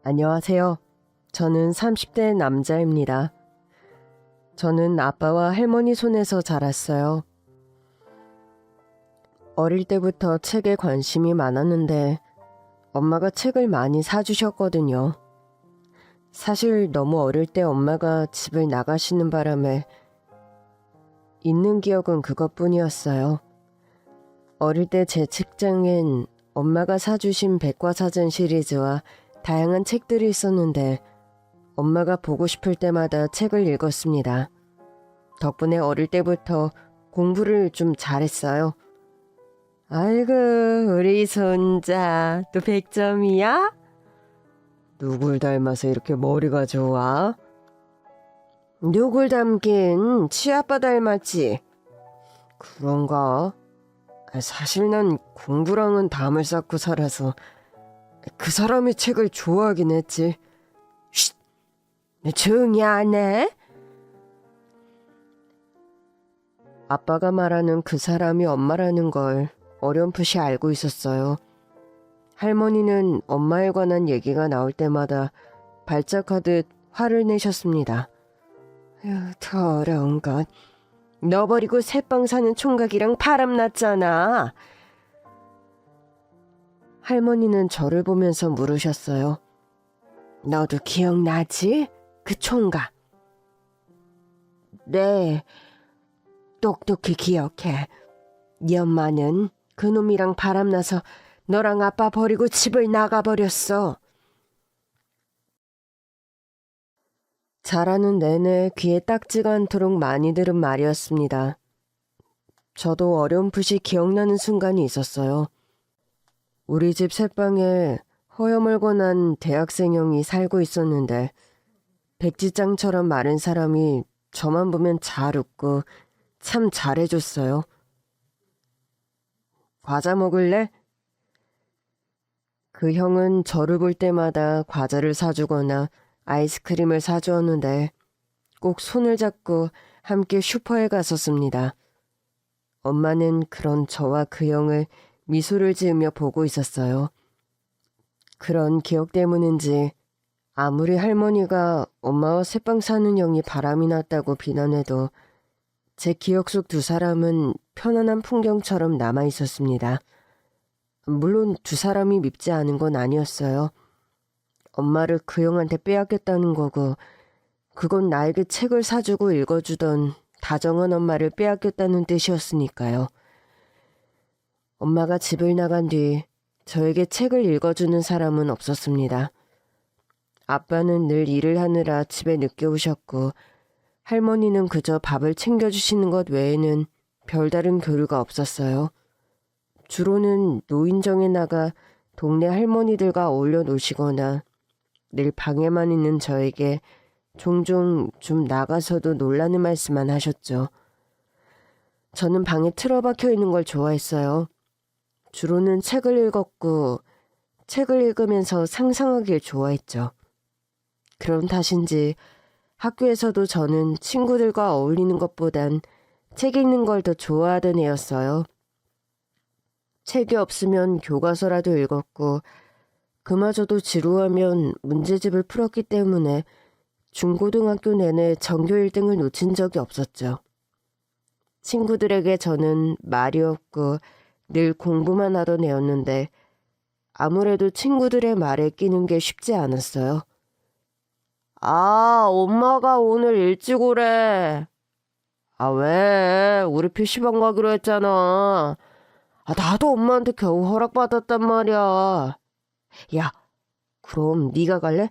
안녕하세요. 저는 30대 남자입니다. 저는 아빠와 할머니 손에서 자랐어요. 어릴 때부터 책에 관심이 많았는데 엄마가 책을 많이 사주셨거든요. 사실 너무 어릴 때 엄마가 집을 나가시는 바람에 있는 기억은 그것뿐이었어요. 어릴 때 제 책장엔 엄마가 사주신 백과사전 시리즈와 다양한 책들이 있었는데 엄마가 보고 싶을 때마다 책을 읽었습니다. 덕분에 어릴 때부터 공부를 좀 잘했어요. 아이고, 우리 손자 또 100점이야? 누굴 닮아서 이렇게 머리가 좋아? 누굴 닮긴 치아빠 닮았지. 그런가? 사실 난 공부랑은 담을 쌓고 살아서 그 사람이 책을 좋아하긴 했지. 쉿! 조용히 안 해? 아빠가 말하는 그 사람이 엄마라는 걸 어렴풋이 알고 있었어요. 할머니는 엄마에 관한 얘기가 나올 때마다 발작하듯 화를 내셨습니다. 더러운 것. 너 버리고 새빵 사는 총각이랑 바람났잖아. 할머니는 저를 보면서 물으셨어요. 너도 기억나지? 그 총각. 네, 똑똑히 기억해. 네 엄마는 그놈이랑 바람나서 너랑 아빠 버리고 집을 나가버렸어. 자라는 내내 귀에 딱지가 않도록 많이 들은 말이었습니다. 저도 어렴풋이 기억나는 순간이 있었어요. 우리 집 새방에 허여멀고 난 대학생형이 살고 있었는데 백지장처럼 마른 사람이 저만 보면 잘 웃고 참 잘해줬어요. 과자 먹을래? 그 형은 저를 볼 때마다 과자를 사주거나 아이스크림을 사주었는데 꼭 손을 잡고 함께 슈퍼에 갔었습니다. 엄마는 그런 저와 그 형을 미소를 지으며 보고 있었어요. 그런 기억 때문인지 아무리 할머니가 엄마와 새빵 사는 형이 바람이 났다고 비난해도 제 기억 속 두 사람은 편안한 풍경처럼 남아 있었습니다. 물론 두 사람이 밉지 않은 건 아니었어요. 엄마를 그 형한테 빼앗겼다는 거고 그건 나에게 책을 사주고 읽어주던 다정한 엄마를 빼앗겼다는 뜻이었으니까요. 엄마가 집을 나간 뒤 저에게 책을 읽어주는 사람은 없었습니다. 아빠는 늘 일을 하느라 집에 늦게 오셨고 할머니는 그저 밥을 챙겨주시는 것 외에는 별다른 교류가 없었어요. 주로는 노인정에 나가 동네 할머니들과 어울려 노시거나 늘 방에만 있는 저에게 종종 좀 나가서도 놀라는 말씀만 하셨죠. 저는 방에 틀어박혀 있는 걸 좋아했어요. 주로는 책을 읽었고 책을 읽으면서 상상하길 좋아했죠. 그런 탓인지 학교에서도 저는 친구들과 어울리는 것보단 책 읽는 걸 더 좋아하던 애였어요. 책이 없으면 교과서라도 읽었고 그마저도 지루하면 문제집을 풀었기 때문에 중고등학교 내내 전교 1등을 놓친 적이 없었죠. 친구들에게 저는 말이 없고 늘 공부만 하던 애였는데 아무래도 친구들의 말에 끼는 게 쉽지 않았어요. 아, 엄마가 오늘 일찍 오래. 아, 왜? 우리 PC방 가기로 했잖아. 아, 나도 엄마한테 겨우 허락받았단 말이야. 야, 그럼 네가 갈래?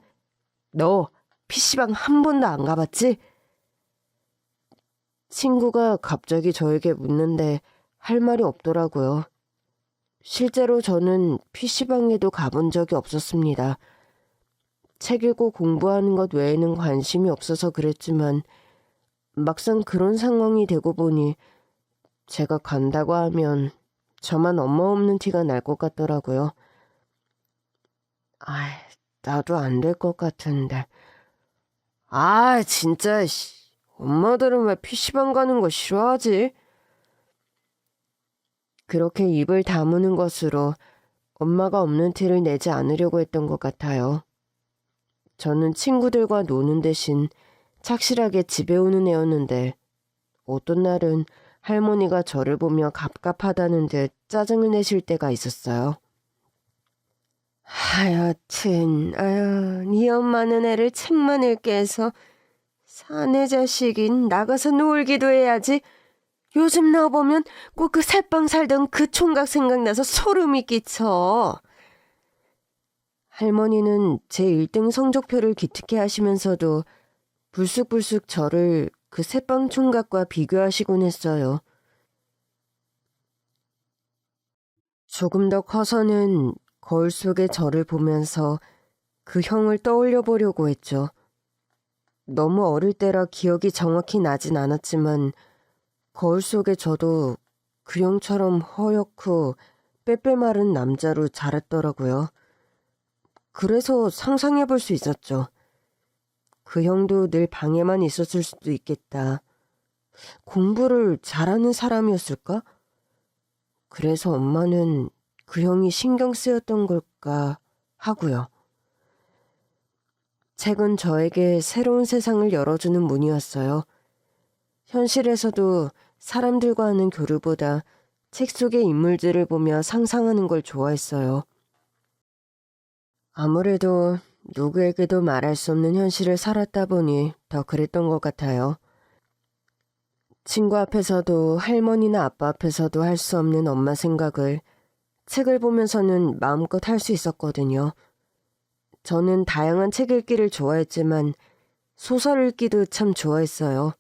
너 PC방 한 번도 안 가봤지? 친구가 갑자기 저에게 묻는데 할 말이 없더라고요. 실제로 저는 PC방에도 가본 적이 없었습니다. 책 읽고 공부하는 것 외에는 관심이 없어서 그랬지만 막상 그런 상황이 되고 보니 제가 간다고 하면 저만 엄마 없는 티가 날 것 같더라고요. 아이, 나도 안 될 것 같은데. 아, 진짜, 엄마들은 왜 PC방 가는 거 싫어하지? 그렇게 입을 다무는 것으로 엄마가 없는 티를 내지 않으려고 했던 것 같아요. 저는 친구들과 노는 대신 착실하게 집에 오는 애였는데 어떤 날은 할머니가 저를 보며 갑갑하다는 듯 짜증을 내실 때가 있었어요. 하여튼 네 엄마는 애를 책만 읽게 해서 사내 자식인 나가서 놀기도 해야지. 요즘 나 보면 꼭 그 새빵 살던 그 총각 생각나서 소름이 끼쳐. 할머니는 제 1등 성적표를 기특해 하시면서도 불쑥불쑥 저를 그 새빵 총각과 비교하시곤 했어요. 조금 더 커서는 거울 속의 저를 보면서 그 형을 떠올려 보려고 했죠. 너무 어릴 때라 기억이 정확히 나진 않았지만 거울 속의 저도 그 형처럼 허옇고 빼빼 마른 남자로 자랐더라고요. 그래서 상상해 볼 수 있었죠. 그 형도 늘 방에만 있었을 수도 있겠다. 공부를 잘하는 사람이었을까? 그래서 엄마는 그 형이 신경 쓰였던 걸까 하고요. 책은 저에게 새로운 세상을 열어주는 문이었어요. 현실에서도 사람들과 하는 교류보다 책 속의 인물들을 보며 상상하는 걸 좋아했어요. 아무래도 누구에게도 말할 수 없는 현실을 살았다 보니 더 그랬던 것 같아요. 친구 앞에서도 할머니나 아빠 앞에서도 할 수 없는 엄마 생각을 책을 보면서는 마음껏 할 수 있었거든요. 저는 다양한 책 읽기를 좋아했지만 소설 읽기도 참 좋아했어요.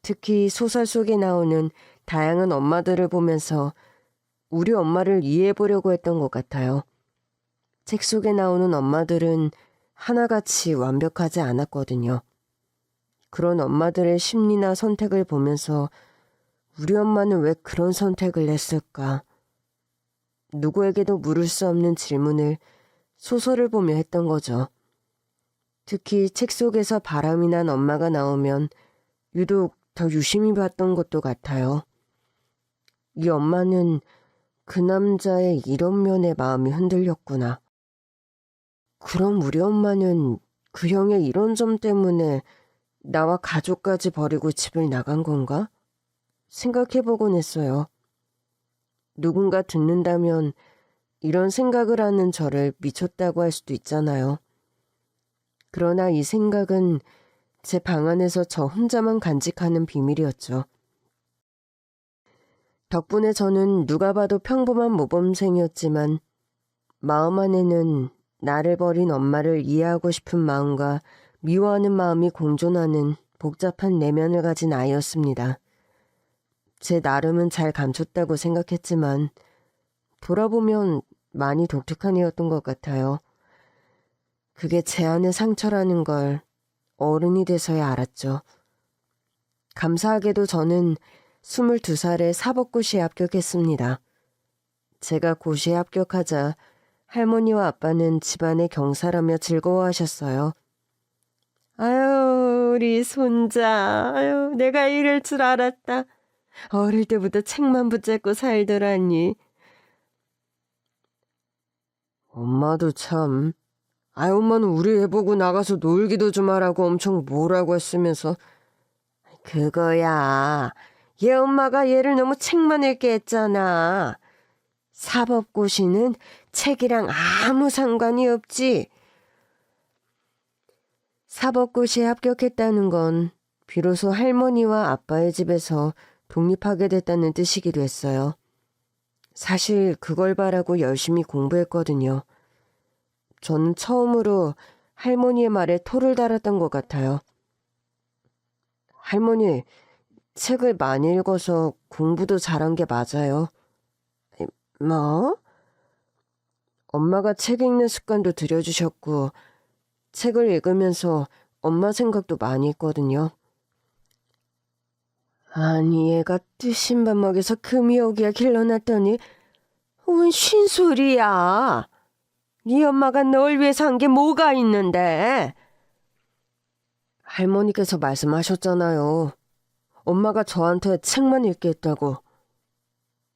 특히 소설 속에 나오는 다양한 엄마들을 보면서 우리 엄마를 이해해 보려고 했던 것 같아요. 책 속에 나오는 엄마들은 하나같이 완벽하지 않았거든요. 그런 엄마들의 심리나 선택을 보면서 우리 엄마는 왜 그런 선택을 했을까? 누구에게도 물을 수 없는 질문을 소설을 보며 했던 거죠. 특히 책 속에서 바람이 난 엄마가 나오면 유독 더 유심히 봤던 것도 같아요. 이 엄마는 그 남자의 이런 면에 마음이 흔들렸구나. 그럼 우리 엄마는 그 형의 이런 점 때문에 나와 가족까지 버리고 집을 나간 건가? 생각해보곤 했어요. 누군가 듣는다면 이런 생각을 하는 저를 미쳤다고 할 수도 있잖아요. 그러나 이 생각은 제 방 안에서 저 혼자만 간직하는 비밀이었죠. 덕분에 저는 누가 봐도 평범한 모범생이었지만 마음 안에는 나를 버린 엄마를 이해하고 싶은 마음과 미워하는 마음이 공존하는 복잡한 내면을 가진 아이였습니다. 제 나름은 잘 감췄다고 생각했지만 돌아보면 많이 독특한 애였던 것 같아요. 그게 제 안의 상처라는 걸 어른이 돼서야 알았죠. 감사하게도 저는 22살에 사법고시에 합격했습니다. 제가 고시에 합격하자 할머니와 아빠는 집안의 경사라며 즐거워하셨어요. 아유, 우리 손자. 아유, 내가 이럴 줄 알았다. 어릴 때부터 책만 붙잡고 살더라니. 엄마도 참. 아유, 엄마는 우리 애 보고 나가서 놀기도 좀 하라고 엄청 뭐라고 했으면서. 그거야. 얘 엄마가 얘를 너무 책만 읽게 했잖아. 사법고시는 책이랑 아무 상관이 없지. 사법고시에 합격했다는 건 비로소 할머니와 아빠의 집에서 독립하게 됐다는 뜻이기도 했어요. 사실 그걸 바라고 열심히 공부했거든요. 저는 처음으로 할머니의 말에 토를 달았던 것 같아요. 할머니, 책을 많이 읽어서 공부도 잘한 게 맞아요. 뭐? 엄마가 책 읽는 습관도 들여주셨고 책을 읽으면서 엄마 생각도 많이 했거든요. 아니 얘가 뜨신 밥 먹여서 금이 오기야 길러놨더니 웬 쉰소리야. 네 엄마가 널 위해서 한 게 뭐가 있는데. 할머니께서 말씀하셨잖아요. 엄마가 저한테 책만 읽게 했다고.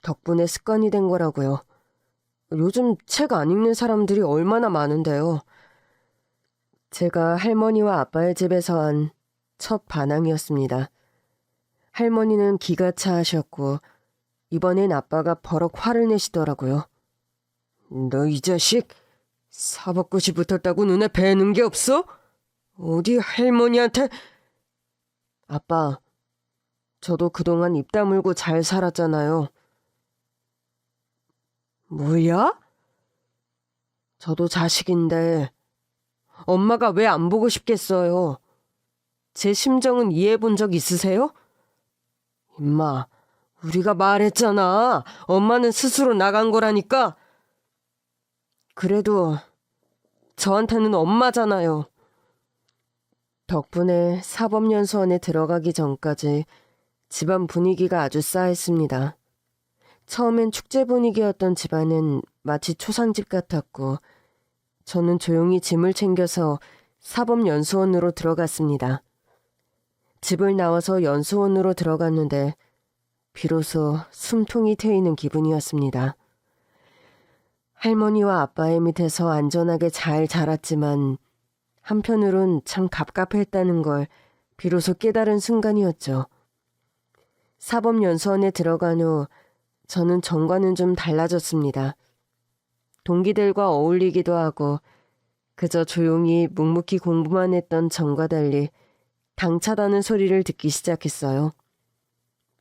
덕분에 습관이 된 거라고요. 요즘 책 안 읽는 사람들이 얼마나 많은데요. 제가 할머니와 아빠의 집에서 한 첫 반항이었습니다. 할머니는 기가 차하셨고 이번엔 아빠가 버럭 화를 내시더라고요. 너 이 자식, 사법고시 붙었다고 눈에 뵈는 게 없어? 어디 할머니한테... 아빠, 저도 그동안 입 다물고 잘 살았잖아요. 뭐야? 저도 자식인데 엄마가 왜 안 보고 싶겠어요? 제 심정은 이해해 본 적 있으세요? 임마, 우리가 말했잖아. 엄마는 스스로 나간 거라니까. 그래도 저한테는 엄마잖아요. 덕분에 사법연수원에 들어가기 전까지 집안 분위기가 아주 싸했습니다. 처음엔 축제 분위기였던 집안은 마치 초상집 같았고 저는 조용히 짐을 챙겨서 사법연수원으로 들어갔습니다. 집을 나와서 연수원으로 들어갔는데 비로소 숨통이 트이는 기분이었습니다. 할머니와 아빠의 밑에서 안전하게 잘 자랐지만 한편으론 참 갑갑했다는 걸 비로소 깨달은 순간이었죠. 사법연수원에 들어간 후 저는 전과는 좀 달라졌습니다. 동기들과 어울리기도 하고 그저 조용히 묵묵히 공부만 했던 전과 달리 당차다는 소리를 듣기 시작했어요.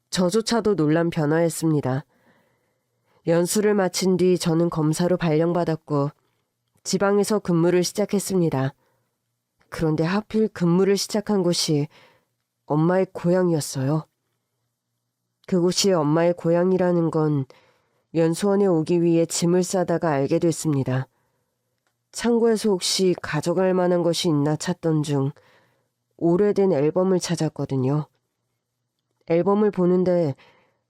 저조차도 놀란 변화였습니다. 연수를 마친 뒤 저는 검사로 발령받았고 지방에서 근무를 시작했습니다. 그런데 하필 근무를 시작한 곳이 엄마의 고향이었어요. 그곳이 엄마의 고향이라는 건 연수원에 오기 위해 짐을 싸다가 알게 됐습니다. 창고에서 혹시 가져갈 만한 것이 있나 찾던 중 오래된 앨범을 찾았거든요. 앨범을 보는데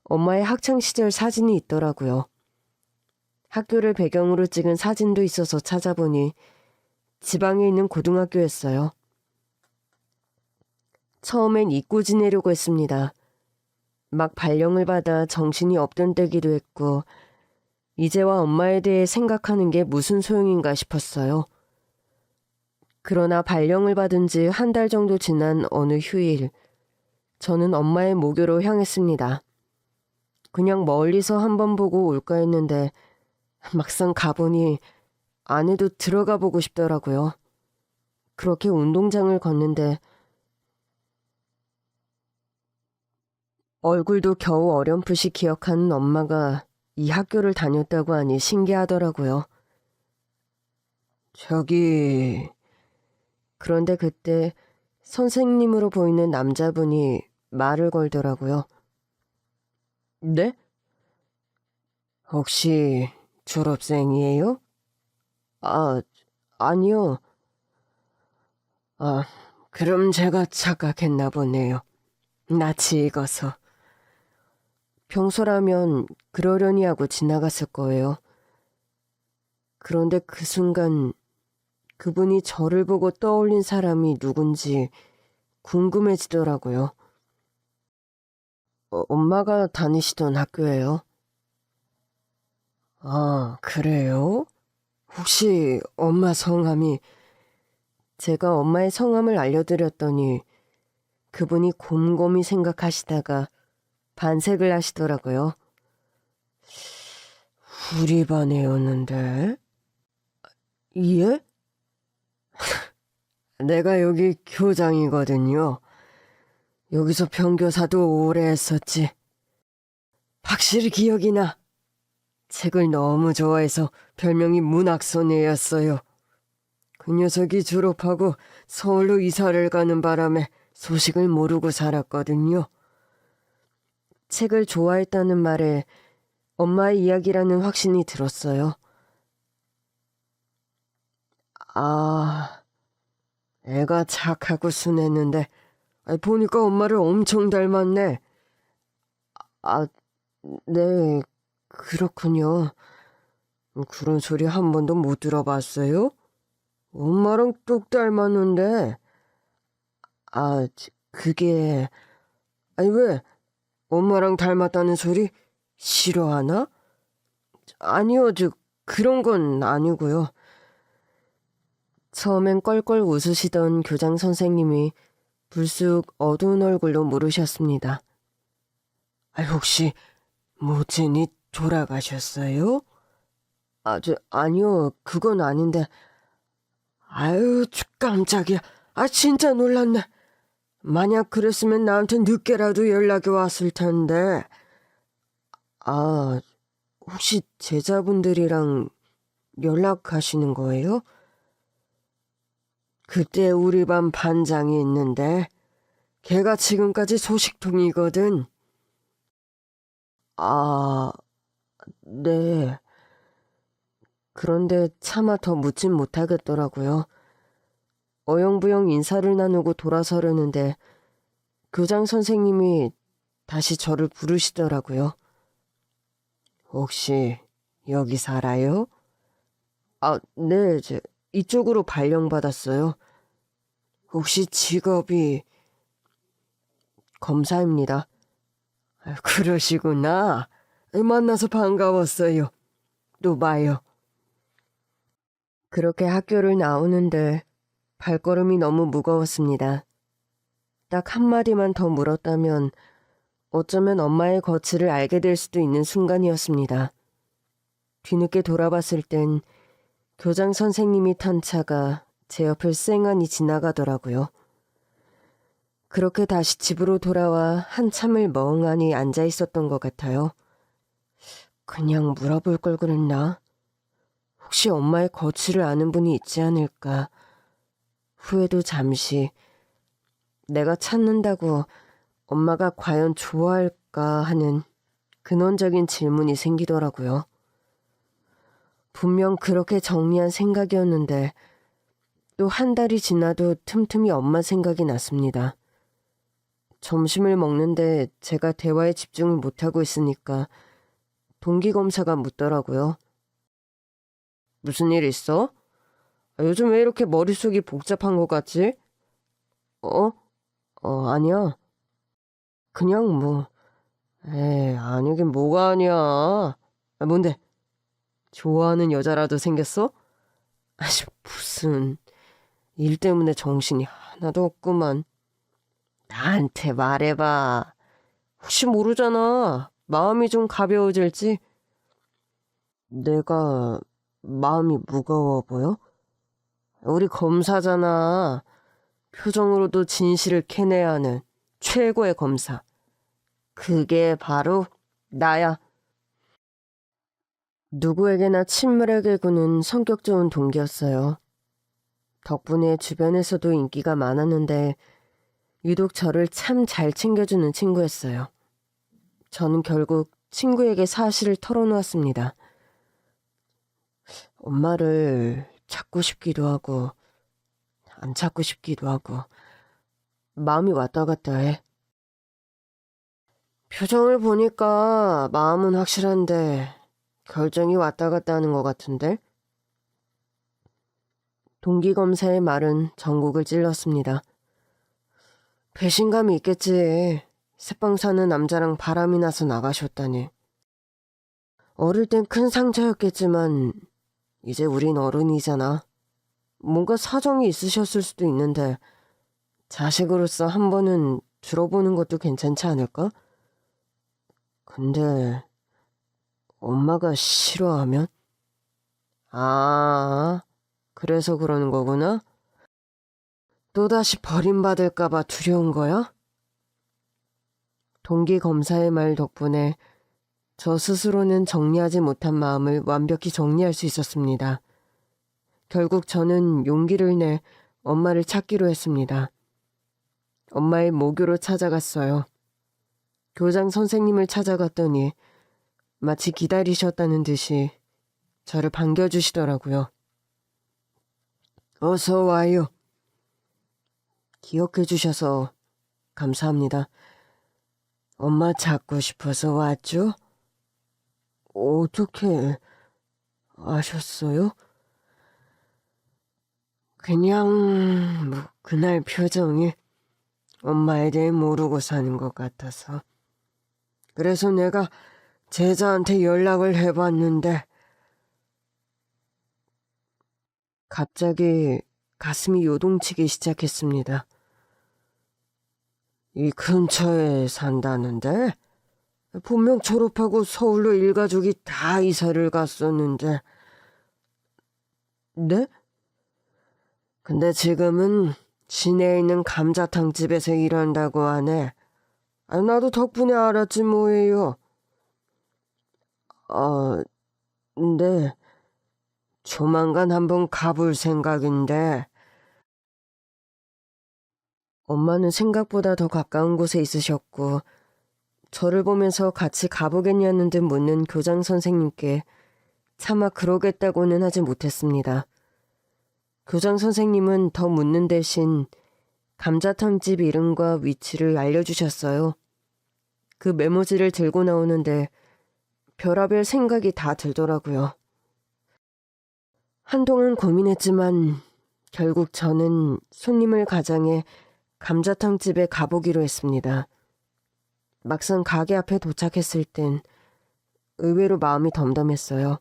엄마의 학창시절 사진이 있더라고요. 학교를 배경으로 찍은 사진도 있어서 찾아보니 지방에 있는 고등학교였어요. 처음엔 잊고 지내려고 했습니다. 막 발령을 받아 정신이 없던 때기도 했고 이제와 엄마에 대해 생각하는 게 무슨 소용인가 싶었어요. 그러나 발령을 받은 지 한 달 정도 지난 어느 휴일, 저는 엄마의 모교로 향했습니다. 그냥 멀리서 한번 보고 올까 했는데 막상 가보니 안에도 들어가 보고 싶더라고요. 그렇게 운동장을 걷는데 얼굴도 겨우 어렴풋이 기억하는 엄마가 이 학교를 다녔다고 하니 신기하더라고요. 저기... 그런데 그때 선생님으로 보이는 남자분이 말을 걸더라고요. 네? 혹시 졸업생이에요? 아니요. 그럼 제가 착각했나 보네요. 낯이 익어서. 평소라면 그러려니 하고 지나갔을 거예요. 그런데 그 순간 그분이 저를 보고 떠올린 사람이 누군지 궁금해지더라고요. 엄마가 다니시던 학교예요. 아, 그래요? 혹시 엄마 성함이... 제가 엄마의 성함을 알려드렸더니 그분이 곰곰이 생각하시다가 반색을 하시더라고요. 우리 반 애였는데? 예? 내가 여기 교장이거든요. 여기서 평교사도 오래 했었지. 확실히 기억이 나. 책을 너무 좋아해서 별명이 문학소녀였어요. 그 녀석이 졸업하고 서울로 이사를 가는 바람에 소식을 모르고 살았거든요. 책을 좋아했다는 말에 엄마의 이야기라는 확신이 들었어요. 애가 착하고 순했는데 보니까 엄마를 엄청 닮았네. 네, 그렇군요. 그런 소리 한 번도 못 들어봤어요? 엄마랑 똑 닮았는데. 그게... 왜? 엄마랑 닮았다는 소리 싫어하나? 아니요, 그런 건 아니고요. 처음엔 껄껄 웃으시던 교장 선생님이 불쑥 어두운 얼굴로 물으셨습니다. 혹시 모친이 돌아가셨어요? 아니요, 그건 아닌데. 아유, 깜짝이야. 진짜 놀랐네. 만약 그랬으면 나한테 늦게라도 연락이 왔을 텐데. 혹시 제자분들이랑 연락하시는 거예요? 그때 우리 반 반장이 있는데 걔가 지금까지 소식통이거든. 네. 그런데 차마 더 묻진 못하겠더라고요. 어영부영 인사를 나누고 돌아서려는데 교장 선생님이 다시 저를 부르시더라고요. 혹시 여기 살아요? 네, 이쪽으로 발령받았어요. 혹시 직업이 검사입니다. 그러시구나. 만나서 반가웠어요. 또 봐요. 그렇게 학교를 나오는데 발걸음이 너무 무거웠습니다. 딱 한마디만 더 물었다면 어쩌면 엄마의 거취를 알게 될 수도 있는 순간이었습니다. 뒤늦게 돌아봤을 땐 교장 선생님이 탄 차가 제 옆을 쌩하니 지나가더라고요. 그렇게 다시 집으로 돌아와 한참을 멍하니 앉아 있었던 것 같아요. 그냥 물어볼 걸 그랬나? 혹시 엄마의 거취를 아는 분이 있지 않을까? 후에도 잠시 내가 찾는다고 엄마가 과연 좋아할까 하는 근원적인 질문이 생기더라고요. 분명 그렇게 정리한 생각이었는데 또 한 달이 지나도 틈틈이 엄마 생각이 났습니다. 점심을 먹는데 제가 대화에 집중을 못하고 있으니까 동기검사가 묻더라고요. 무슨 일 있어? 요즘 왜 이렇게 머릿속이 복잡한 것 같지? 아니야. 그냥 아니긴 뭐가 아니야. 뭔데? 좋아하는 여자라도 생겼어? 무슨 일 때문에 정신이 하나도 없구만. 나한테 말해봐. 혹시 모르잖아. 마음이 좀 가벼워질지. 내가 마음이 무거워 보여? 우리 검사잖아. 표정으로도 진실을 캐내야 하는 최고의 검사. 그게 바로 나야. 누구에게나 친밀하게 구는 성격 좋은 동기였어요. 덕분에 주변에서도 인기가 많았는데 유독 저를 참 잘 챙겨주는 친구였어요. 저는 결국 친구에게 사실을 털어놓았습니다. 엄마를 찾고 싶기도 하고 안 찾고 싶기도 하고 마음이 왔다 갔다 해. 표정을 보니까 마음은 확실한데 결정이 왔다 갔다 하는 것 같은데? 동기검사의 말은 전곡을 찔렀습니다. 배신감이 있겠지. 새빵 사는 남자랑 바람이 나서 나가셨다니. 어릴 땐 큰 상처였겠지만 이제 우린 어른이잖아. 뭔가 사정이 있으셨을 수도 있는데 자식으로서 한 번은 들어보는 것도 괜찮지 않을까? 근데 엄마가 싫어하면? 그래서 그러는 거구나? 또다시 버림받을까봐 두려운 거야? 동기검사의 말 덕분에 저 스스로는 정리하지 못한 마음을 완벽히 정리할 수 있었습니다. 결국 저는 용기를 내 엄마를 찾기로 했습니다. 엄마의 모교로 찾아갔어요. 교장 선생님을 찾아갔더니 마치 기다리셨다는 듯이 저를 반겨주시더라고요. 어서 와요. 기억해 주셔서 감사합니다. 엄마 찾고 싶어서 왔죠? 어떻게 아셨어요? 그냥 그날 표정이 엄마에 대해 모르고 사는 것 같아서. 그래서 내가 제자한테 연락을 해봤는데 갑자기 가슴이 요동치기 시작했습니다. 이 근처에 산다는데? 분명 졸업하고 서울로 일가족이 다 이사를 갔었는데. 네? 근데 지금은 시내에 있는 감자탕 집에서 일한다고 하네. 나도 덕분에 알았지 뭐예요. 네. 조만간 한번 가볼 생각인데. 엄마는 생각보다 더 가까운 곳에 있으셨고 저를 보면서 같이 가보겠냐는 듯 묻는 교장 선생님께 차마 그러겠다고는 하지 못했습니다. 교장 선생님은 더 묻는 대신 감자탕집 이름과 위치를 알려주셨어요. 그 메모지를 들고 나오는데 별의별 생각이 다 들더라고요. 한동안 고민했지만 결국 저는 손님을 가장해 감자탕집에 가보기로 했습니다. 막상 가게 앞에 도착했을 땐 의외로 마음이 덤덤했어요.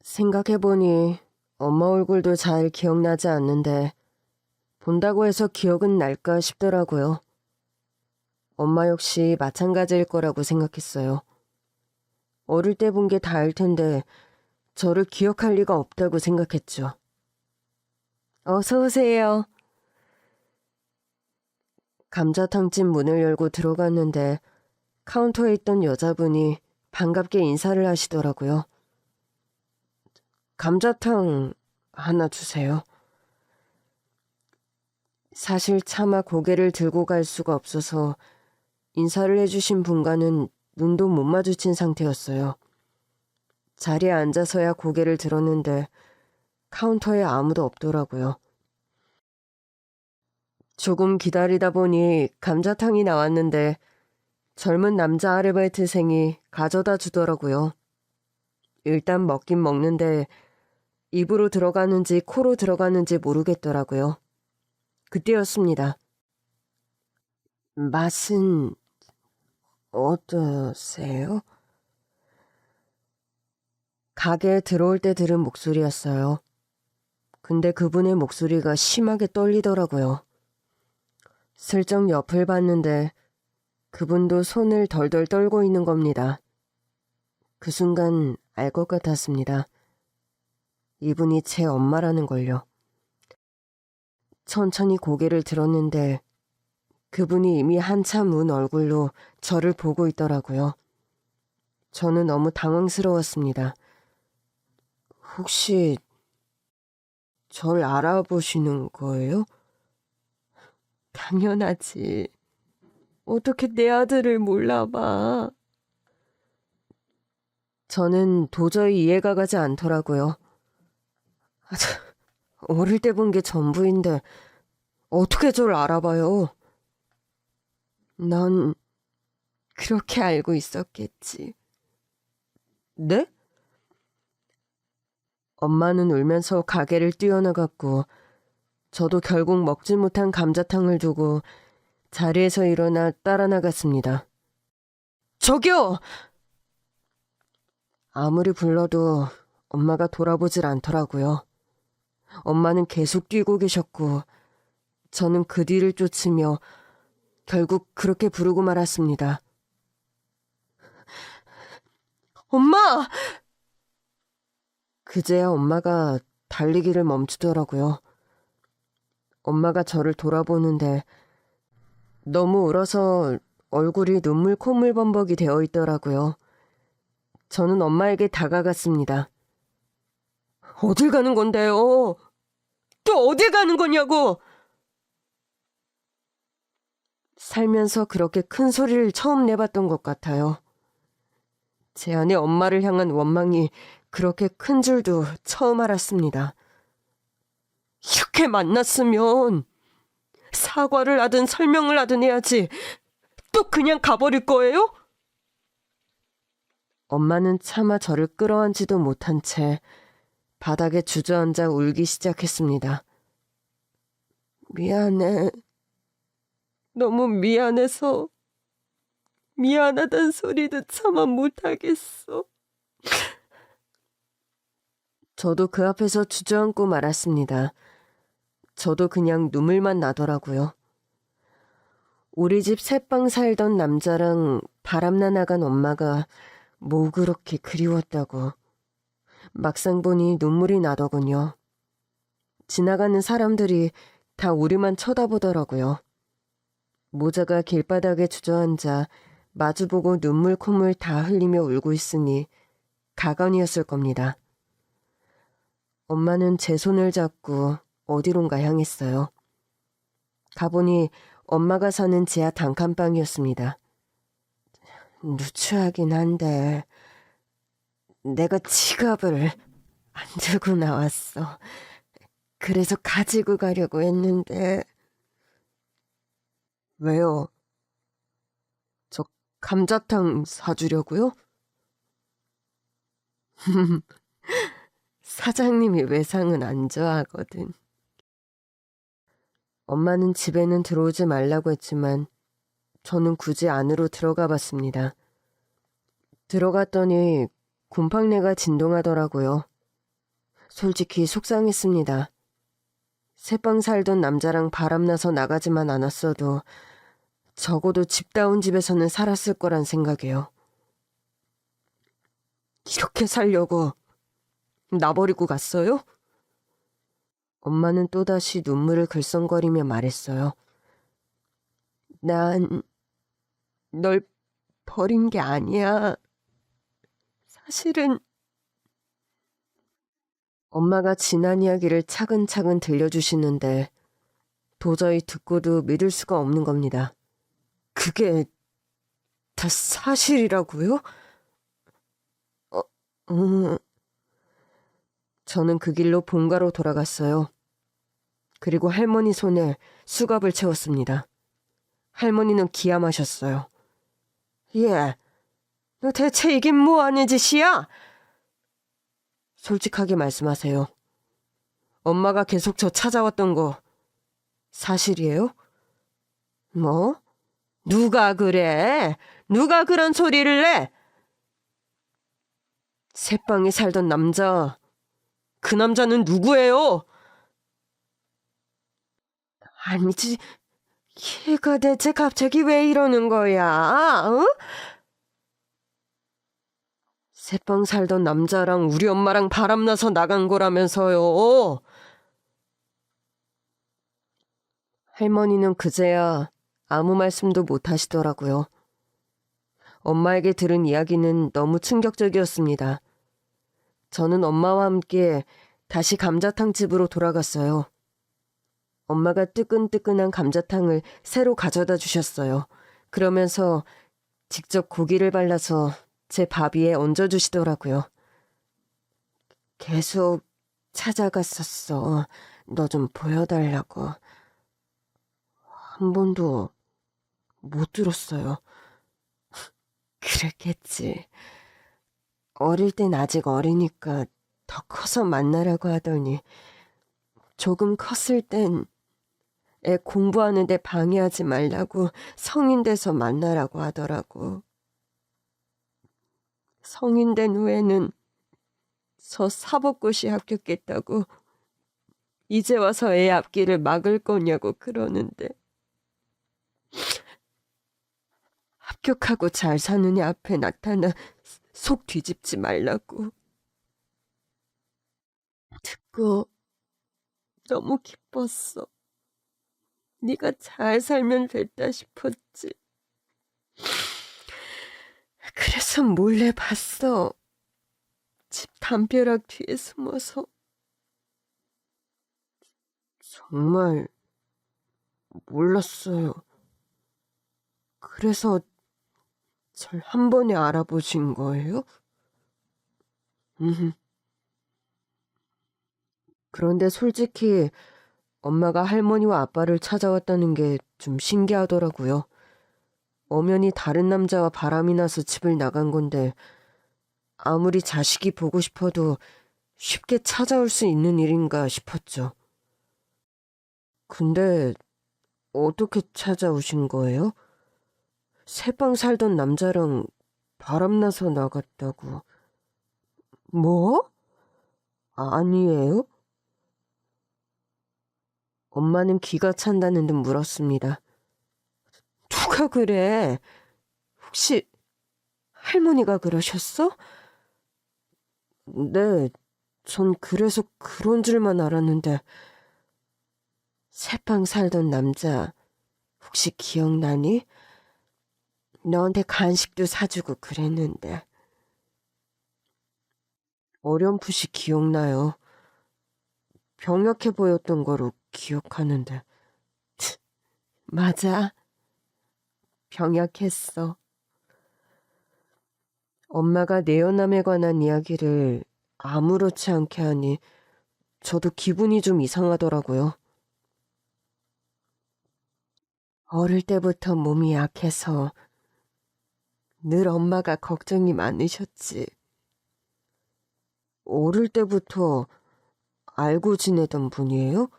생각해보니 엄마 얼굴도 잘 기억나지 않는데 본다고 해서 기억은 날까 싶더라고요. 엄마 역시 마찬가지일 거라고 생각했어요. 어릴 때 본 게 다일 텐데 저를 기억할 리가 없다고 생각했죠. 어서 오세요. 감자탕집 문을 열고 들어갔는데 카운터에 있던 여자분이 반갑게 인사를 하시더라고요. 감자탕 하나 주세요. 사실 차마 고개를 들고 갈 수가 없어서 인사를 해주신 분과는 눈도 못 마주친 상태였어요. 자리에 앉아서야 고개를 들었는데 카운터에 아무도 없더라고요. 조금 기다리다 보니 감자탕이 나왔는데 젊은 남자 아르바이트생이 가져다 주더라고요. 일단 먹긴 먹는데 입으로 들어가는지 코로 들어가는지 모르겠더라고요. 그때였습니다. 맛은 어떠세요? 가게에 들어올 때 들은 목소리였어요. 근데 그분의 목소리가 심하게 떨리더라고요. 슬쩍 옆을 봤는데 그분도 손을 덜덜 떨고 있는 겁니다. 그 순간 알 것 같았습니다. 이분이 제 엄마라는 걸요. 천천히 고개를 들었는데 그분이 이미 한참 운 얼굴로 저를 보고 있더라고요. 저는 너무 당황스러웠습니다. 혹시 절 알아보시는 거예요? 당연하지. 어떻게 내 아들을 몰라봐. 저는 도저히 이해가 가지 않더라고요. 어릴 때 본 게 전부인데 어떻게 절 알아봐요? 넌 그렇게 알고 있었겠지. 네? 엄마는 울면서 가게를 뛰어나갔고 저도 결국 먹지 못한 감자탕을 두고 자리에서 일어나 따라 나갔습니다. 저기요! 아무리 불러도 엄마가 돌아보질 않더라고요. 엄마는 계속 뛰고 계셨고 저는 그 뒤를 쫓으며 결국 그렇게 부르고 말았습니다. 엄마! 그제야 엄마가 달리기를 멈추더라고요. 엄마가 저를 돌아보는데 너무 울어서 얼굴이 눈물 콧물 범벅이 되어 있더라고요. 저는 엄마에게 다가갔습니다. 어딜 가는 건데요? 또 어딜 가는 거냐고! 살면서 그렇게 큰 소리를 처음 내봤던 것 같아요. 제 안에 엄마를 향한 원망이 그렇게 큰 줄도 처음 알았습니다. 이렇게 만났으면 사과를 하든 설명을 하든 해야지. 또 그냥 가버릴 거예요? 엄마는 차마 저를 끌어안지도 못한 채 바닥에 주저앉아 울기 시작했습니다. 미안해. 너무 미안해서 미안하단 소리도 차마 못하겠어. 저도 그 앞에서 주저앉고 말았습니다. 저도 그냥 눈물만 나더라고요. 우리 집 새방 살던 남자랑 바람나 나간 엄마가 뭐 그렇게 그리웠다고. 막상 보니 눈물이 나더군요. 지나가는 사람들이 다 우리만 쳐다보더라고요. 모자가 길바닥에 주저앉아 마주보고 눈물 콧물 다 흘리며 울고 있으니 가관이었을 겁니다. 엄마는 제 손을 잡고 어디론가 향했어요. 가보니 엄마가 사는 지하 단칸방이었습니다. 누추하긴 한데 내가 지갑을 안 들고 나왔어. 그래서 가지고 가려고 했는데. 왜요? 저 감자탕 사주려고요? 사장님이 외상은 안 좋아하거든. 엄마는 집에는 들어오지 말라고 했지만 저는 굳이 안으로 들어가 봤습니다. 들어갔더니 곰팡내가 진동하더라고요. 솔직히 속상했습니다. 새방 살던 남자랑 바람나서 나가지만 않았어도 적어도 집다운 집에서는 살았을 거란 생각이에요. 이렇게 살려고 나버리고 갔어요? 엄마는 또다시 눈물을 글썽거리며 말했어요. 난 널 버린 게 아니야. 사실은. 엄마가 지난 이야기를 차근차근 들려주시는데 도저히 듣고도 믿을 수가 없는 겁니다. 그게 다 사실이라고요? 저는 그 길로 본가로 돌아갔어요. 그리고 할머니 손에 수갑을 채웠습니다. 할머니는 기함하셨어요. 얘, 너 대체 이게 뭐 하는 짓이야? 솔직하게 말씀하세요. 엄마가 계속 저 찾아왔던 거 사실이에요? 뭐? 누가 그래? 누가 그런 소리를 내? 새방에 살던 남자, 그 남자는 누구예요? 아니지, 얘가 대체 갑자기 왜 이러는 거야? 어? 새방 살던 남자랑 우리 엄마랑 바람나서 나간 거라면서요. 할머니는 그제야 아무 말씀도 못 하시더라고요. 엄마에게 들은 이야기는 너무 충격적이었습니다. 저는 엄마와 함께 다시 감자탕 집으로 돌아갔어요. 엄마가 뜨끈뜨끈한 감자탕을 새로 가져다 주셨어요. 그러면서 직접 고기를 발라서 제 밥 위에 얹어주시더라고요. 계속 찾아갔었어. 너 좀 보여달라고. 한 번도 못 들었어요. 그랬겠지. 어릴 땐 아직 어리니까 더 커서 만나라고 하더니 조금 컸을 땐 애 공부하는데 방해하지 말라고 성인 돼서 만나라고 하더라고. 성인 된 후에는 저 사법고시 합격했다고 이제 와서 애 앞길을 막을 거냐고 그러는데 합격하고 잘 사는 애 앞에 나타나 속 뒤집지 말라고. 듣고 너무 기뻤어. 네가 잘 살면 됐다 싶었지. 그래서 몰래 봤어. 집 담벼락 뒤에 숨어서. 정말 몰랐어요. 그래서 절 한 번에 알아보신 거예요? 그런데 솔직히 엄마가 할머니와 아빠를 찾아왔다는 게 좀 신기하더라고요. 엄연히 다른 남자와 바람이 나서 집을 나간 건데 아무리 자식이 보고 싶어도 쉽게 찾아올 수 있는 일인가 싶었죠. 근데 어떻게 찾아오신 거예요? 새방 살던 남자랑 바람나서 나갔다고. 뭐? 아니에요? 엄마는 기가 찬다는 듯 물었습니다. 누가 그래? 혹시 할머니가 그러셨어? 네, 전 그래서 그런 줄만 알았는데. 새방 살던 남자 혹시 기억나니? 너한테 간식도 사주고 그랬는데. 어렴풋이 기억나요. 병약해 보였던 거로 기억하는데. 맞아. 병약했어. 엄마가 내연남에 관한 이야기를 아무렇지 않게 하니 저도 기분이 좀 이상하더라고요. 어릴 때부터 몸이 약해서 늘 엄마가 걱정이 많으셨지. 어릴 때부터 알고 지내던 분이에요?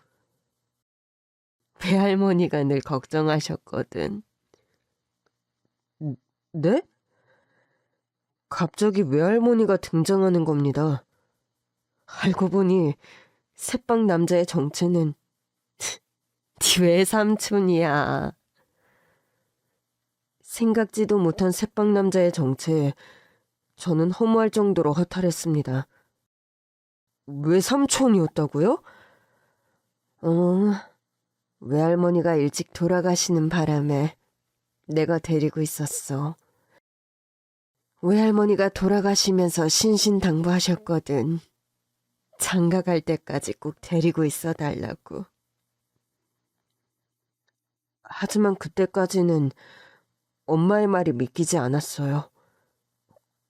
외할머니가 늘 걱정하셨거든. 네? 갑자기 외할머니가 등장하는 겁니다. 알고 보니 새빵 남자의 정체는 네 외삼촌이야. 생각지도 못한 새빵 남자의 정체에 저는 허무할 정도로 허탈했습니다. 외삼촌이었다고요? 외할머니가 일찍 돌아가시는 바람에 내가 데리고 있었어. 외할머니가 돌아가시면서 신신당부하셨거든. 장가 갈 때까지 꼭 데리고 있어 달라고. 하지만 그때까지는 엄마의 말이 믿기지 않았어요.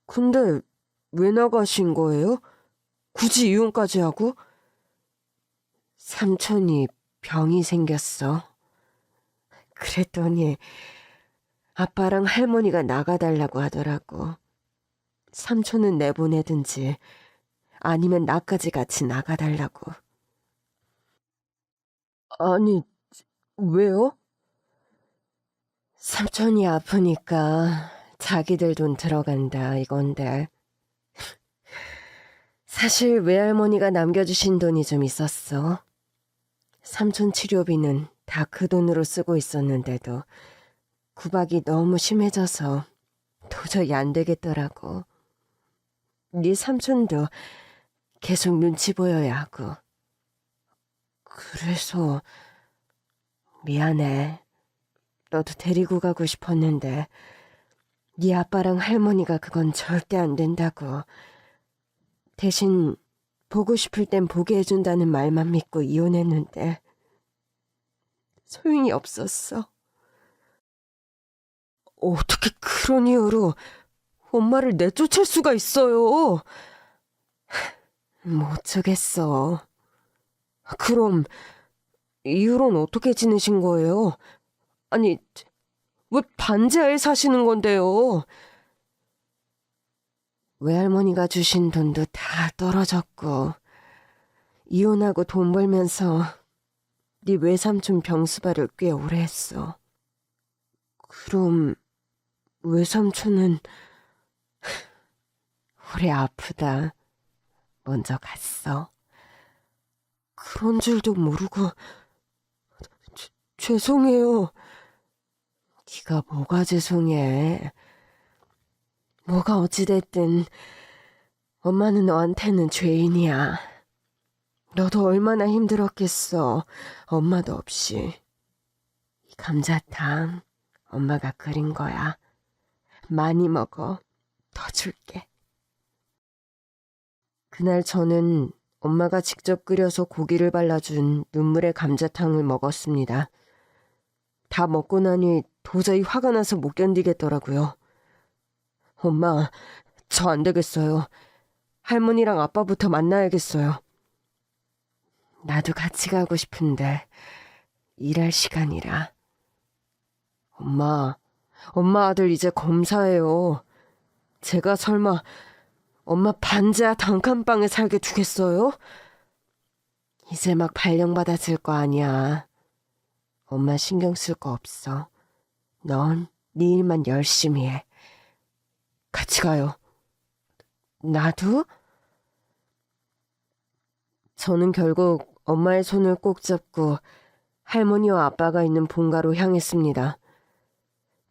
근데 왜 나가신 거예요? 굳이 이혼까지 하고? 삼촌이 병이 생겼어. 그랬더니 아빠랑 할머니가 나가달라고 하더라고. 삼촌은 내보내든지 아니면 나까지 같이 나가달라고. 아니, 왜요? 삼촌이 아프니까 자기들 돈 들어간다 이건데. 사실 외할머니가 남겨주신 돈이 좀 있었어. 삼촌 치료비는 다 그 돈으로 쓰고 있었는데도 구박이 너무 심해져서 도저히 안 되겠더라고. 네 삼촌도 계속 눈치 보여야 하고. 그래서 미안해. 너도 데리고 가고 싶었는데 네 아빠랑 할머니가 그건 절대 안 된다고. 대신 보고 싶을 땐 보게 해준다는 말만 믿고 이혼했는데 소용이 없었어. 어떻게 그런 이유로 엄마를 내쫓을 수가 있어요? 못 주겠어. 그럼 이후로는 어떻게 지내신 거예요? 아니, 왜 반지하에 사시는 건데요? 외할머니가 주신 돈도 다 떨어졌고 이혼하고 돈 벌면서 네 외삼촌 병수발을 꽤 오래 했어. 그럼 외삼촌은 오래 아프다 먼저 갔어. 그런 줄도 모르고 죄송해요. 네가 뭐가 죄송해. 뭐가 어찌됐든 엄마는 너한테는 죄인이야. 너도 얼마나 힘들었겠어. 엄마도 없이. 이 감자탕 엄마가 끓인 거야. 많이 먹어. 더 줄게. 그날 저는 엄마가 직접 끓여서 고기를 발라준 눈물의 감자탕을 먹었습니다. 다 먹고 나니 도저히 화가 나서 못 견디겠더라고요. 엄마, 저 안 되겠어요. 할머니랑 아빠부터 만나야겠어요. 나도 같이 가고 싶은데 일할 시간이라. 엄마 아들 이제 검사해요. 제가 설마 엄마 반지하 단칸방에 살게 두겠어요? 이제 막 발령받아줄 거 아니야. 엄마 신경 쓸 거 없어. 넌 네 일만 열심히 해. 같이 가요. 나도? 저는 결국 엄마의 손을 꼭 잡고 할머니와 아빠가 있는 본가로 향했습니다.